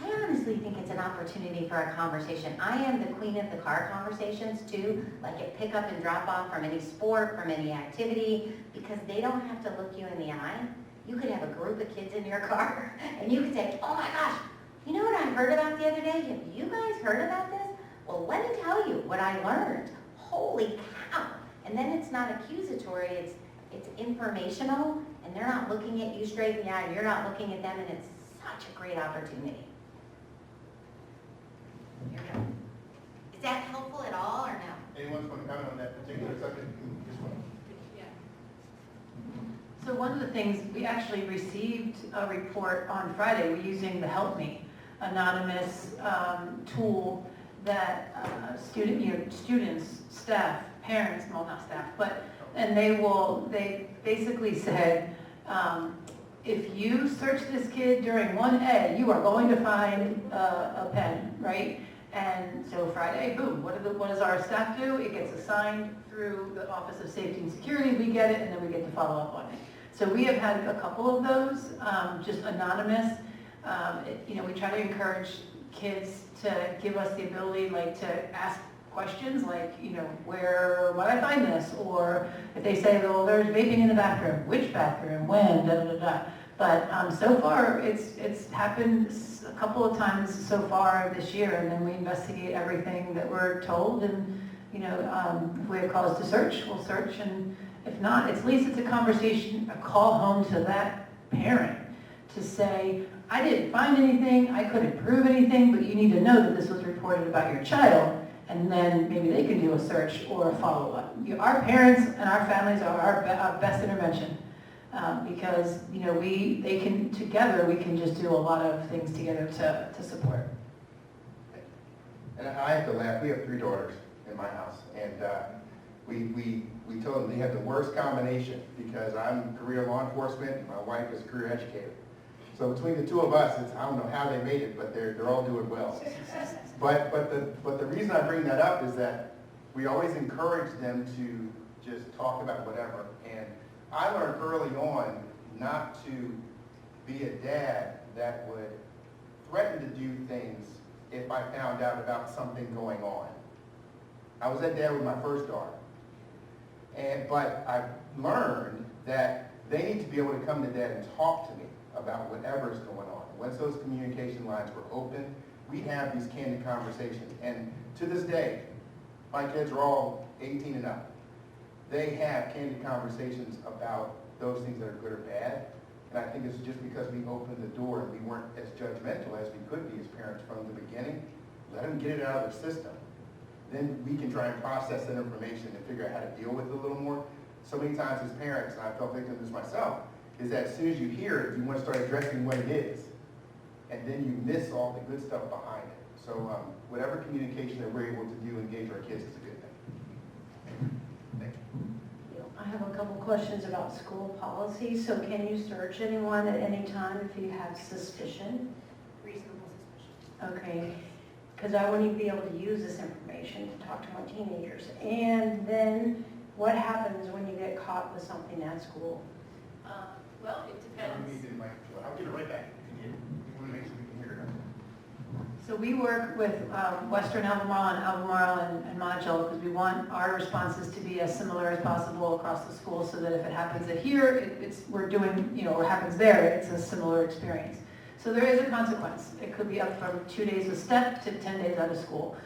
honestly think it's an opportunity for a conversation. I am the queen of the car conversations too, like at pick up and drop off from any sport, from any activity, because they don't have to look you in the eye. You could have a group of kids in your car and you could say, oh my gosh, you know what I heard about the other day? Have you guys heard about this? Well, let me tell you what I learned. Holy cow. And then it's not accusatory, it's informational, and they're not looking at you straight in the eye, and you're not looking at them, and it's such a great opportunity. Is that helpful at all, or no? Anyone want to comment on that particular subject? This one. So one of the things, we actually received a report on Friday. We're using the Help Me anonymous tool that students, staff, parents, well, not staff, but, and they basically said, if you search this kid during 1A, you are going to find a pen, right? And so Friday, boom, what does our staff do? It gets assigned through the Office of Safety and Security, we get it, and then we get to follow up on it. So we have had a couple of those, just anonymous. We try to encourage kids to give us the ability, like, to ask questions, like, where might I find this? Or if they say, well, there's vaping in the bathroom, which bathroom, when, da da da da. But so far, it's happened a couple of times so far this year, and then we investigate everything that we're told, and if we have cause to search, we'll search, and if not, at least it's a conversation, a call home to that parent to say, I didn't find anything, I couldn't prove anything, but you need to know that this was reported about your child, and then maybe they can do a search or a follow-up. Our parents and our families are our best intervention, because they can together, we can just do a lot of things together to support. And I have to laugh. We have 3 daughters in my house, and we told them they have the worst combination, because I'm career law enforcement and my wife is a career educator. So between the two of us, I don't know how they made it, but they're all doing well. But the reason I bring that up is that we always encourage them to just talk about whatever. And I learned early on not to be a dad that would threaten to do things if I found out about something going on. I was that dad with my first daughter. But I've learned that they need to be able to come to dad and talk to me about whatever's going on. Once those communication lines were open, we have these candid conversations. And to this day, my kids are all 18 and up. They have candid conversations about those things that are good or bad. And I think it's just because we opened the door and we weren't as judgmental as we could be as parents from the beginning. Let them get it out of their system. Then we can try and process that information and figure out how to deal with it a little more. So many times as parents, and I fell victim to this myself, is that as soon as you hear it, you want to start addressing what it is. And then you miss all the good stuff behind it. So whatever communication that we're able to do, engage our kids is a good thing. Thank you. I have a couple questions about school policy. So can you search anyone at any time if you have suspicion? Reasonable suspicion. Okay, because I want to be able to use this information to talk to my teenagers. And then what happens when you get caught with something at school? Well, it depends. I'll get it right back. We want to make sure we can hear it. So we work with Western Albemarle and Monticello, because we want our responses to be as similar as possible across the school, so that if it happens at here, we're doing, or happens there, it's a similar experience. So there is a consequence. It could be up from 2 days of step to 10 days out of school.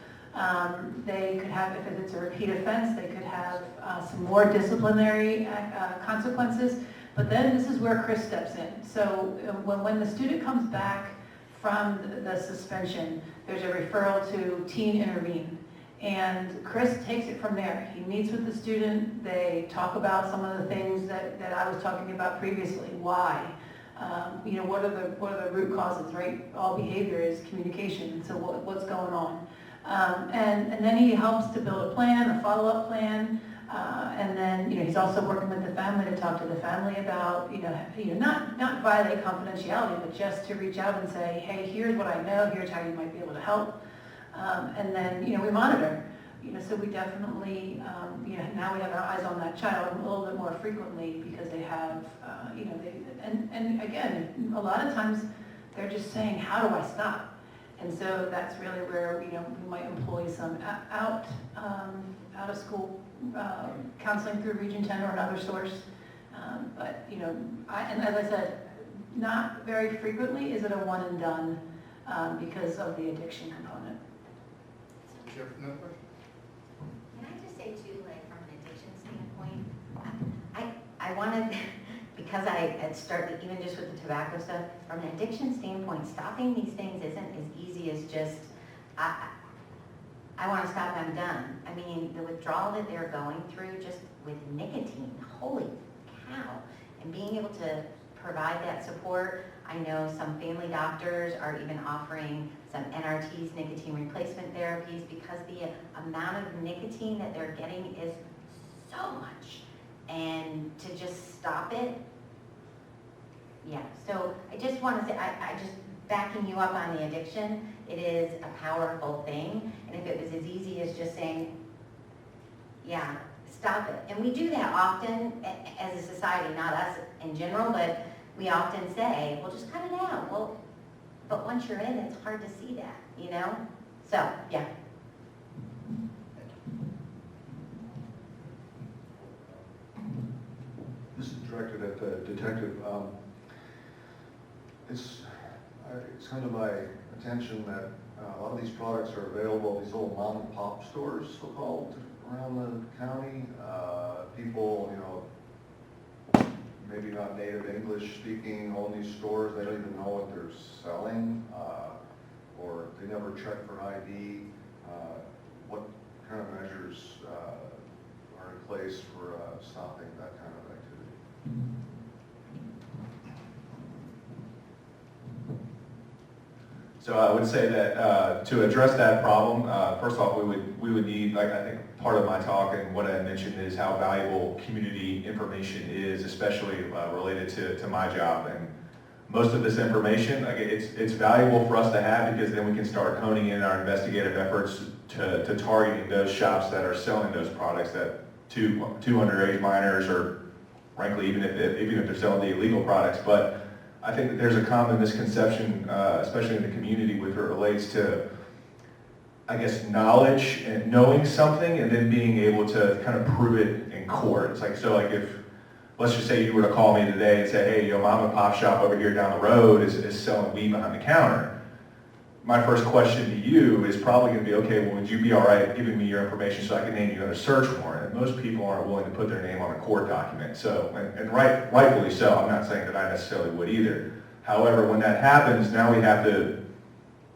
They could have, if it's a repeat offense, they could have some more disciplinary consequences. But then this is where Chris steps in. So when the student comes back from the suspension, there's a referral to Teen Intervene. And Chris takes it from there. He meets with the student. They talk about some of the things that I was talking about previously. Why? What are the root causes, right? All behavior is communication, so what's going on? And then he helps to build a plan, a follow-up plan, and then, he's also working with the family to talk to the family about, not violate confidentiality, but just to reach out and say, hey, here's what I know, here's how you might be able to help. And then, we monitor, so we definitely, now we have our eyes on that child a little bit more frequently because they have, and again, a lot of times they're just saying, how do I stop? And so that's really where, we might employ some out of school counseling through Region 10 or another source. But, and as I said, not very frequently is it a one and done because of the addiction component. Jeff, another question? Can I just say too, like from an addiction standpoint, I wanted, because I had started, even just with the tobacco stuff, from an addiction standpoint, stopping these things isn't as easy as just, I want to stop, I'm done. I mean, the withdrawal that they're going through just with nicotine, holy cow. And being able to provide that support, I know some family doctors are even offering some NRTs, nicotine replacement therapies, because the amount of nicotine that they're getting is so much. And to just stop it, yeah. So I just want to say, I just backing you up on the addiction, it is a powerful thing. And if it was as easy as just saying, yeah, stop it. And we do that often as a society, not us in general, but we often say, well, just cut it out. Well, but once you're in, it's hard to see that, So, yeah. This is directed at the detective. It's come to my attention that a lot of these products are available at these little mom and pop stores, so-called, around the county. People, maybe not native English speaking, own these stores. They don't even know what they're selling, or they never check for ID. What kind of measures are in place for stopping that kind of activity? So I would say that to address that problem, first off, we would need, like I think part of my talk and what I mentioned is how valuable community information is, especially related to my job. And most of this information, it's valuable for us to have because then we can start honing in our investigative efforts to targeting those shops that are selling those products to underage minors, or frankly, even if they're selling the illegal products. But I think that there's a common misconception, especially in the community, with it relates to, I guess, knowledge and knowing something and then being able to kind of prove it in court. It's like, so like if, let's just say you were to call me today and say, hey, mom and pop shop over here down the road is selling weed behind the counter. My first question to you is probably going to be, okay, well, would you be all right giving me your information so I can name you on a search warrant? And most people aren't willing to put their name on a court document. So, and rightfully so. I'm not saying that I necessarily would either. However, when that happens, now we have to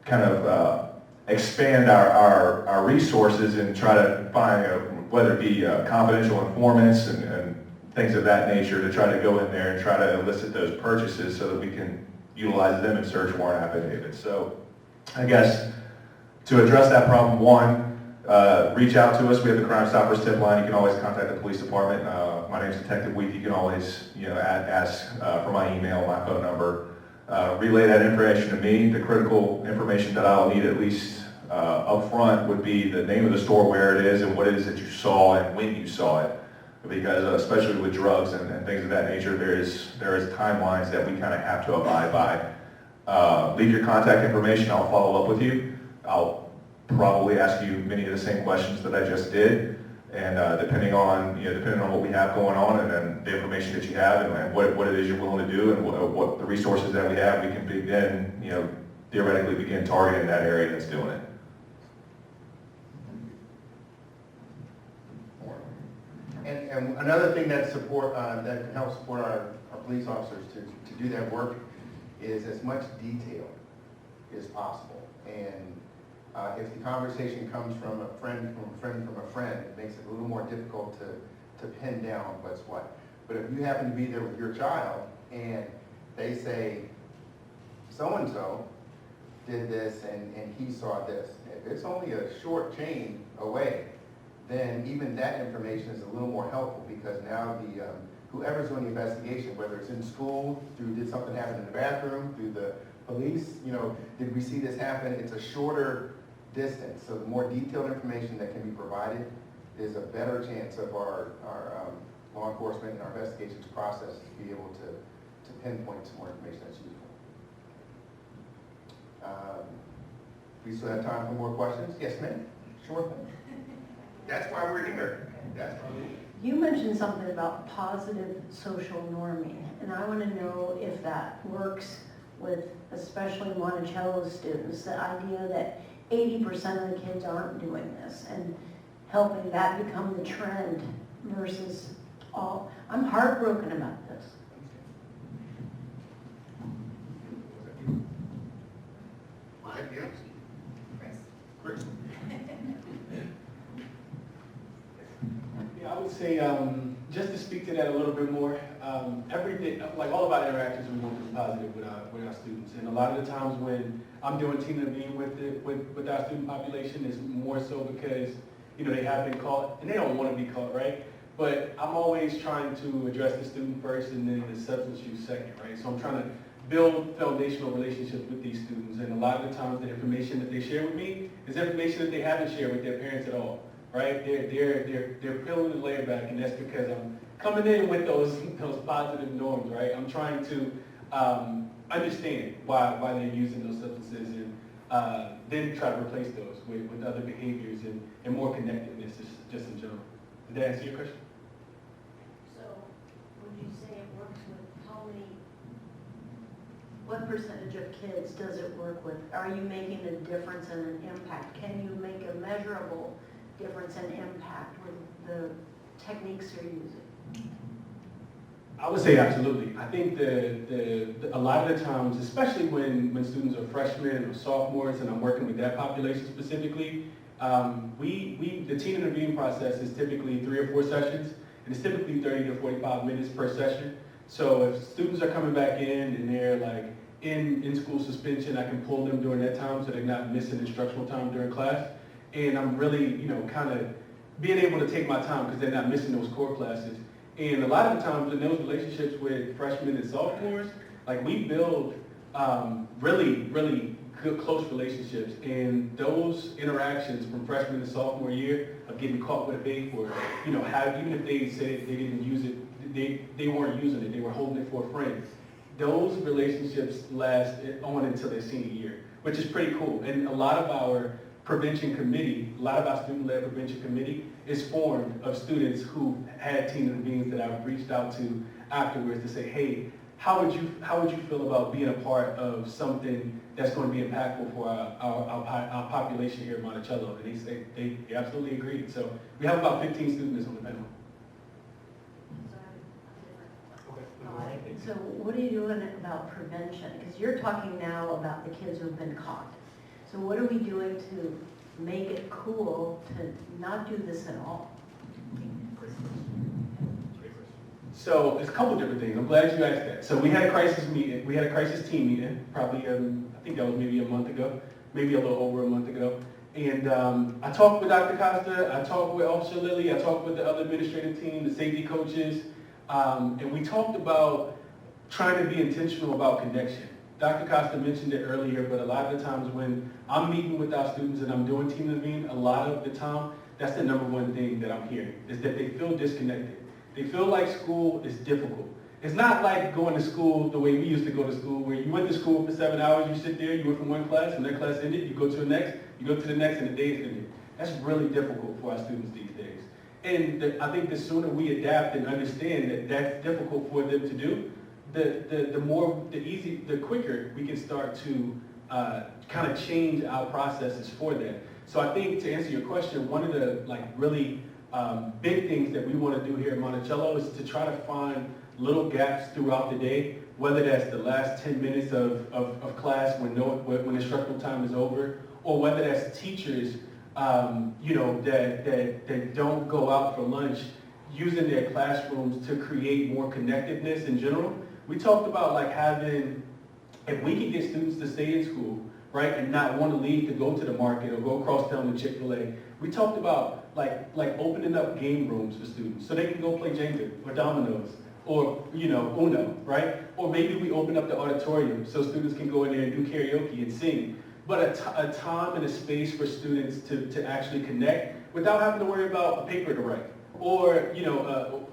kind of expand our resources and try to find, whether it be confidential informants and things of that nature, to try to go in there and try to elicit those purchases so that we can utilize them in search warrant affidavits. So I guess to address that problem, one, reach out to us. We have the Crime Stoppers tip line. You can always contact the police department. My name is Detective Week. You can always, ask for my email, my phone number. Relay that information to me. The critical information that I'll need, at least up front, would be the name of the store, where it is, and what it is that you saw and when you saw it. Because especially with drugs and things of that nature, there is timelines that we kind of have to abide by. Leave your contact information. I'll follow up with you. I'll probably ask you many of the same questions that I just did, and depending on what we have going on, and then the information that you have, and what it is you're willing to do, and what the resources that we have, we can begin, theoretically begin targeting that area that's doing it. And another thing that can help support our police officers to do that work is as much detail as possible. And if the conversation comes from a friend, it makes it a little more difficult to pin down what's what. But if you happen to be there with your child and they say, so-and-so did this and he saw this. If it's only a short chain away, then even that information is a little more helpful, because now the, whoever's doing the investigation, whether it's in school, did something happen in the bathroom, through the police, did we see this happen? It's a shorter distance, so the more detailed information that can be provided, there's a better chance of our law enforcement and our investigations process to be able to pinpoint some more information that's useful. We still have time for more questions? Yes, ma'am? Sure thing. That's why we're here. That's why we're here. You mentioned something about positive social norming, and I want to know if that works with especially Monticello students, the idea that 80% of the kids aren't doing this, and helping that become the trend versus all. I'm heartbroken about this. Chris? Yeah, I would say, just to speak to that a little bit more, everything, like all of our interactions, we want to be positive with our students. And a lot of the times when I'm doing team intervene with our student population, is more so because, they have been caught, and they don't want to be caught, right? But I'm always trying to address the student first and then the substance use second, right? So I'm trying to build foundational relationships with these students. And a lot of the times the information that they share with me is information that they haven't shared with their parents at all, right? They're peeling the layer back, and that's because I'm coming in with those positive norms, right? I'm trying to understand why they're using those substances, and then try to replace those with other behaviors and more connectedness just in general. Did that answer your question? So, would you say it works with how many, what percentage of kids does it work with? Are you making a difference and an impact? Can you make a measurable difference and impact with the techniques you're using? I would say absolutely. I think a lot of the times, especially when students are freshmen or sophomores, and I'm working with that population specifically, the teen intervene process is typically 3 or 4 sessions, and it's typically 30 to 45 minutes per session. So if students are coming back in and they're like in school suspension, I can pull them during that time so they're not missing instructional time during class. And I'm really, kind of being able to take my time because they're not missing those core classes. And a lot of the times in those relationships with freshmen and sophomores, like we build really, really good, close relationships. And those interactions from freshman to sophomore year of getting caught with a vape, or, even if they said they didn't use it, they weren't using it, they were holding it for a friend. Those relationships last on until their senior year, which is pretty cool. And a lot of our prevention committee, a lot of our student-led prevention committee is formed of students who had teen intervenes that I've reached out to afterwards to say, hey, how would you feel about being a part of something that's going to be impactful for our population here in Monticello? And they say they absolutely agreed. So we have about 15 students on the panel. So what are you doing about prevention? Because you're talking now about the kids who've been caught. So what are we doing to make it cool to not do this at all? So there's a couple different things. I'm glad you asked that. So we had a crisis meeting. We had a crisis team meeting, probably I think that was maybe a month ago, maybe a little over a month ago. And I talked with Dr. Costa, I talked with Officer Lilly, I talked with the other administrative team, the safety coaches, and we talked about trying to be intentional about connection. Dr. Costa mentioned it earlier, but a lot of the times when I'm meeting with our students and I'm doing team intervene, a lot of the time, that's the number one thing that I'm hearing, is that they feel disconnected. They feel like school is difficult. It's not like going to school the way we used to go to school, where you went to school for 7 hours, you sit there, you went from one class, and that class ended, you go to the next, you go to the next, and the day is ended. That's really difficult for our students these days. And I think the sooner we adapt and understand that that's difficult for them to do, the quicker we can start to kind of change our processes for that. So I think, to answer your question, one of the really big things that we want to do here at Monticello is to try to find little gaps throughout the day, whether that's the last 10 minutes of class when instructional time is over, or whether that's teachers that don't go out for lunch, using their classrooms to create more connectedness in general. We talked about like having, if we could get students to stay in school, right, and not want to leave to go to the market or go across town to Chick-fil-A, we talked about like opening up game rooms for students so they can go play Jenga or dominoes or, Uno, right? Or maybe we open up the auditorium so students can go in there and do karaoke and sing. But a time and a space for students to actually connect without having to worry about a paper to write or,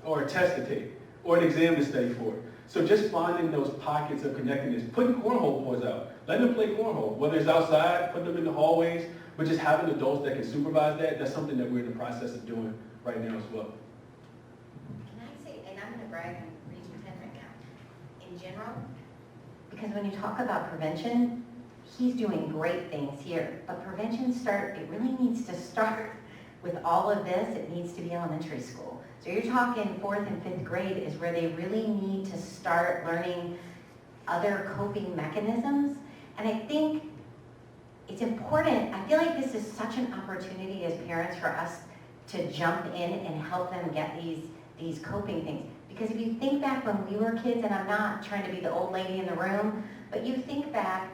or a test to take or an exam to study for. So just finding those pockets of connectedness, putting cornhole boards out, letting them play cornhole, whether it's outside, putting them in the hallways, but just having adults that can supervise that, that's something that we're in the process of doing right now as well. Can I say, and I'm going to brag on Region 10 right now, in general, because when you talk about prevention, he's doing great things here, but prevention it really needs to start with all of this. It needs to be elementary school. So you're talking 4th and 5th grade is where they really need to start learning other coping mechanisms. And I think it's important. I feel like this is such an opportunity as parents for us to jump in and help them get these coping things. Because if you think back when we were kids, and I'm not trying to be the old lady in the room, but you think back,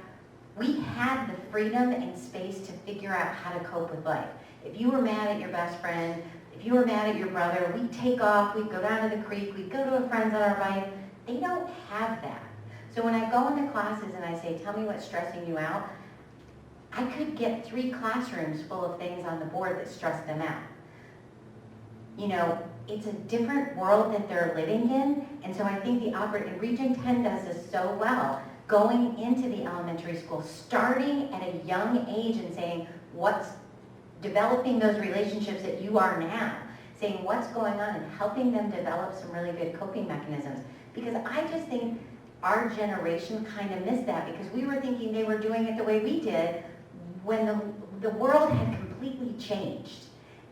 we had the freedom and space to figure out how to cope with life. If you were mad at your best friend, if you were mad at your brother, we'd take off, we'd go down to the creek, we'd go to a friend's on our bike. They don't have that. So when I go into classes and I say, tell me what's stressing you out, I could get 3 classrooms full of things on the board that stress them out. It's a different world that they're living in, and so I think and Region 10 does this so well, going into the elementary school, starting at a young age and saying, developing those relationships that you are now, saying what's going on and helping them develop some really good coping mechanisms. Because I just think our generation kind of missed that because we were thinking they were doing it the way we did when the world had completely changed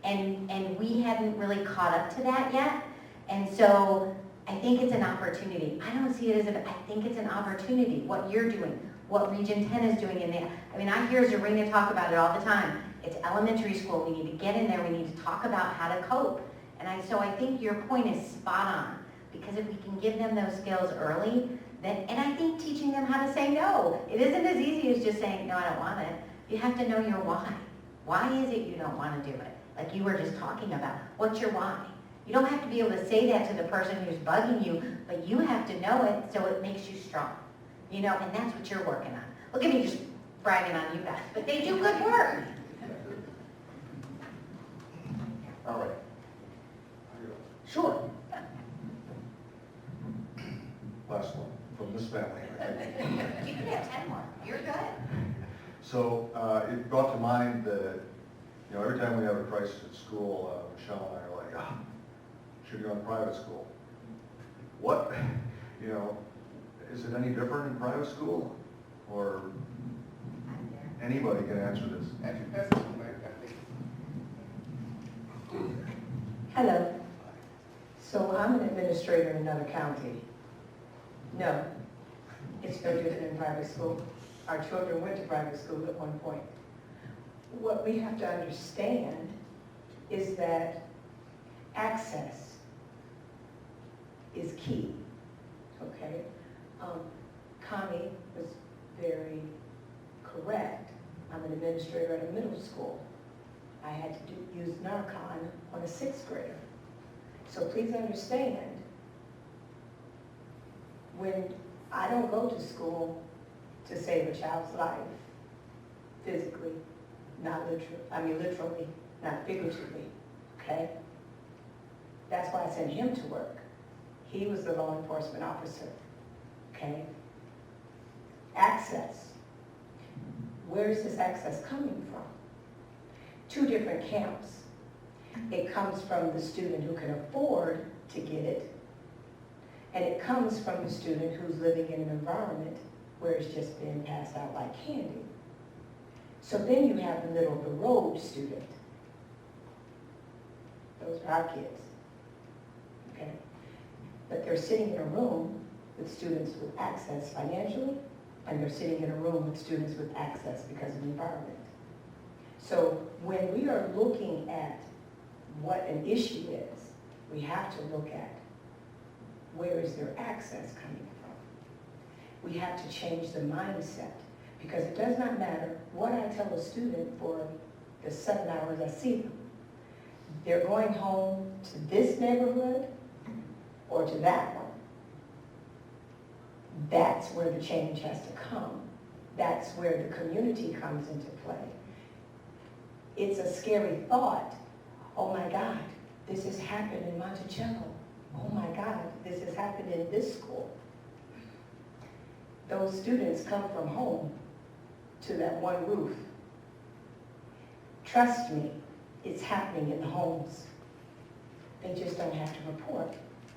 and we hadn't really caught up to that yet. And so I think it's an opportunity. I don't see it as I think it's an opportunity, what you're doing, what Region 10 is doing in there. I hear Zarina talk about it all the time. It's elementary school. We need to get in there. We need to talk about how to cope. So I think your point is spot on because if we can give them those skills early, and I think teaching them how to say no. It isn't as easy as just saying, no, I don't want it. You have to know your why. Why is it you don't want to do it? Like you were just talking about. What's your why? You don't have to be able to say that to the person who's bugging you, but you have to know it so it makes you strong. And that's what you're working on. Look at me just bragging on you guys, but they do good work. All right. Sure. Last one, from this family. You can have 10 more. You're good. So it brought to mind that, every time we have a crisis at school, Michelle and I are like, should go to private school. What, is it any different in private school? Or anybody can answer this? Andrew, pass this one back, I think. Hello. So I'm an administrator in another county. No, it's no different in private school. Our children went to private school at one point. What we have to understand is that access is key, okay? Connie was very correct. I'm an administrator at a middle school. I had to use Narcan on a 6th grader. So please understand, when I don't go to school to save a child's life, physically, literally, not figuratively, okay? That's why I sent him to work. He was the law enforcement officer, okay? Access. Where is this access coming from? 2 different camps. It comes from the student who can afford to get it, and it comes from the student who's living in an environment where it's just being passed out like candy. So then you have the middle of the road student. Those are our kids, okay? But they're sitting in a room with students with access financially, and they're sitting in a room with students with access because of the environment. So when we are looking at what an issue is, we have to look at where is their access coming from. We have to change the mindset, because it does not matter what I tell a student for the 7 hours I see them. They're going home to this neighborhood or to that one. That's where the change has to come. That's where the community comes into play. It's a scary thought. Oh my God, this has happened in Monticello. Oh my God, this has happened in this school. Those students come from home to that one roof. Trust me, it's happening in the homes. They just don't have to report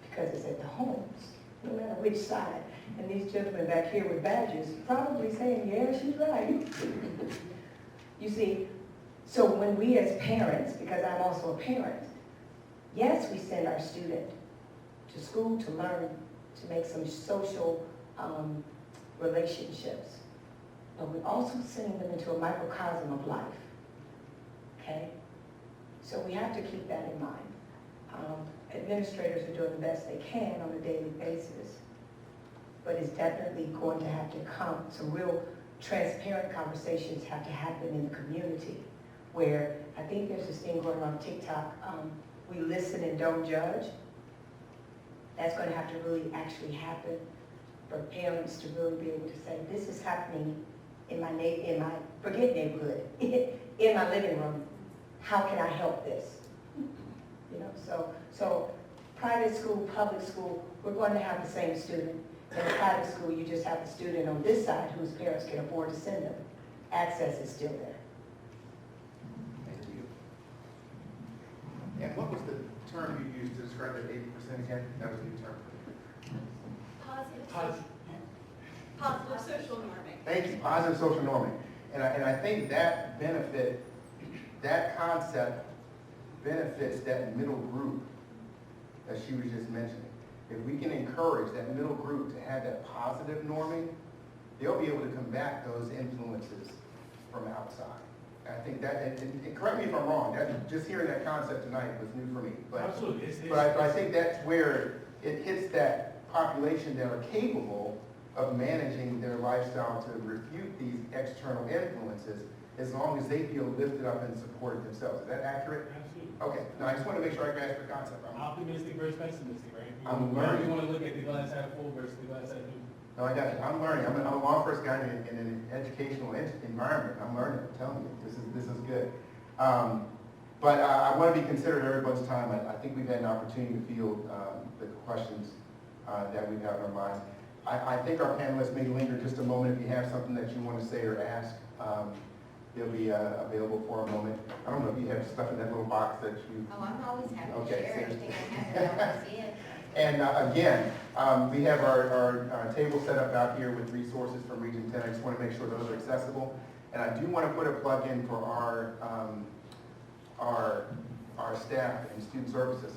because it's at the homes, no matter which side. And these gentlemen back here with badges probably saying, yeah, she's right. You see, so when we as parents, because I'm also a parent, yes, we send our student to school to learn, to make some social relationships, but we're also sending them into a microcosm of life, okay? So we have to keep that in mind. Administrators are doing the best they can on a daily basis, but it's definitely going to have to come, some real transparent conversations have to happen in the community, where I think there's this thing going on TikTok, we listen and don't judge. That's going to have to really actually happen for parents to really be able to say, this is happening in my forget neighborhood, in my living room. How can I help this? You know, so private school, public school, we're going to have the same student. In a private school, you just have a student on this side whose parents can afford to send them. Access is still there. Thank you. And what was the term you used to describe that 80% again? That was a new term. Positive social norming. Thank you, positive social norming. And I think that benefit, that concept benefits that middle group that she was just mentioning. If we can encourage that middle group to have that positive norming, they'll be able to combat those influences from outside. I think that, and correct me if I'm wrong, just hearing that concept tonight was new for me. But, Absolutely. but I think that's where it hits that population that are capable of managing their lifestyle to refute these external influences, as long as they feel lifted up and supported themselves. Is that accurate? Absolutely. Okay, now I just want to make sure I grasp the concept. Optimistic versus pessimistic, right? I'm You learning. want to look at the glass half full versus the glass half empty. No, I got you. I'm learning. I'm a law enforcement guy in an educational environment. I'm learning. I'm telling you, this is good. But I want to be considerate of everyone's time. I think we've had an opportunity to field the questions that we have in our minds. I think our panelists may linger just a moment. If you have something that you want to say or ask, they'll be available for a moment. I don't know if you have stuff in that little box that you... Oh, I'm always happy to Okay, share so- anything I have, I want to see it. And again, we have our table set up out here with resources from Region 10. I just want to make sure those are accessible. And I do want to put a plug in for our staff in student services.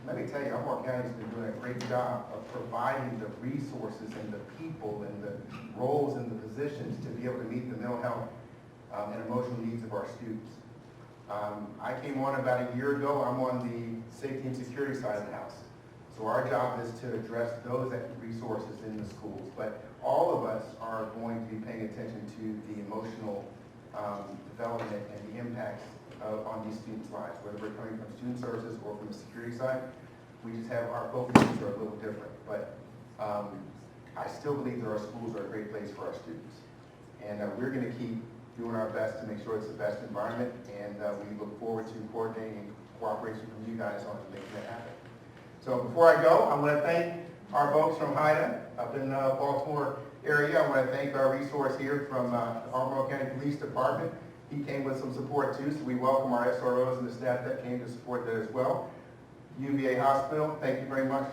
Let me tell you, Elmore County's been doing a great job of providing the resources and the people and the roles and the positions to be able to meet the mental health and emotional needs of our students. I came on about a year ago. I'm on the safety and security side of the house. So our job is to address those resources in the schools. But all of us are going to be paying attention to the emotional development and the impacts on these students' lives, whether we're coming from student services or from the security side. We just have our focuses are a little different. But I still believe that our schools are a great place for our students. And we're going to keep doing our best to make sure it's the best environment, and we look forward to coordinating and cooperation from you guys on making that happen. So before I go, I want to thank our folks from HIDA up in the Baltimore area. I want to thank our resource here from the Albemarle County Police Department. He came with some support too, so we welcome our SROs and the staff that came to support that as well. UVA Hospital, thank you very much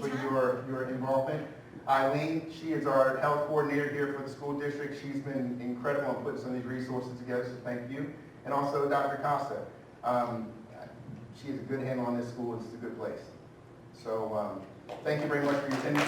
for your involvement. Eileen, she is our health coordinator here for the school district. She's been incredible in putting some of these resources together, so thank you. And also Dr. Costa. She has a good handle on this school. It's a good place. So thank you very much for your attendance.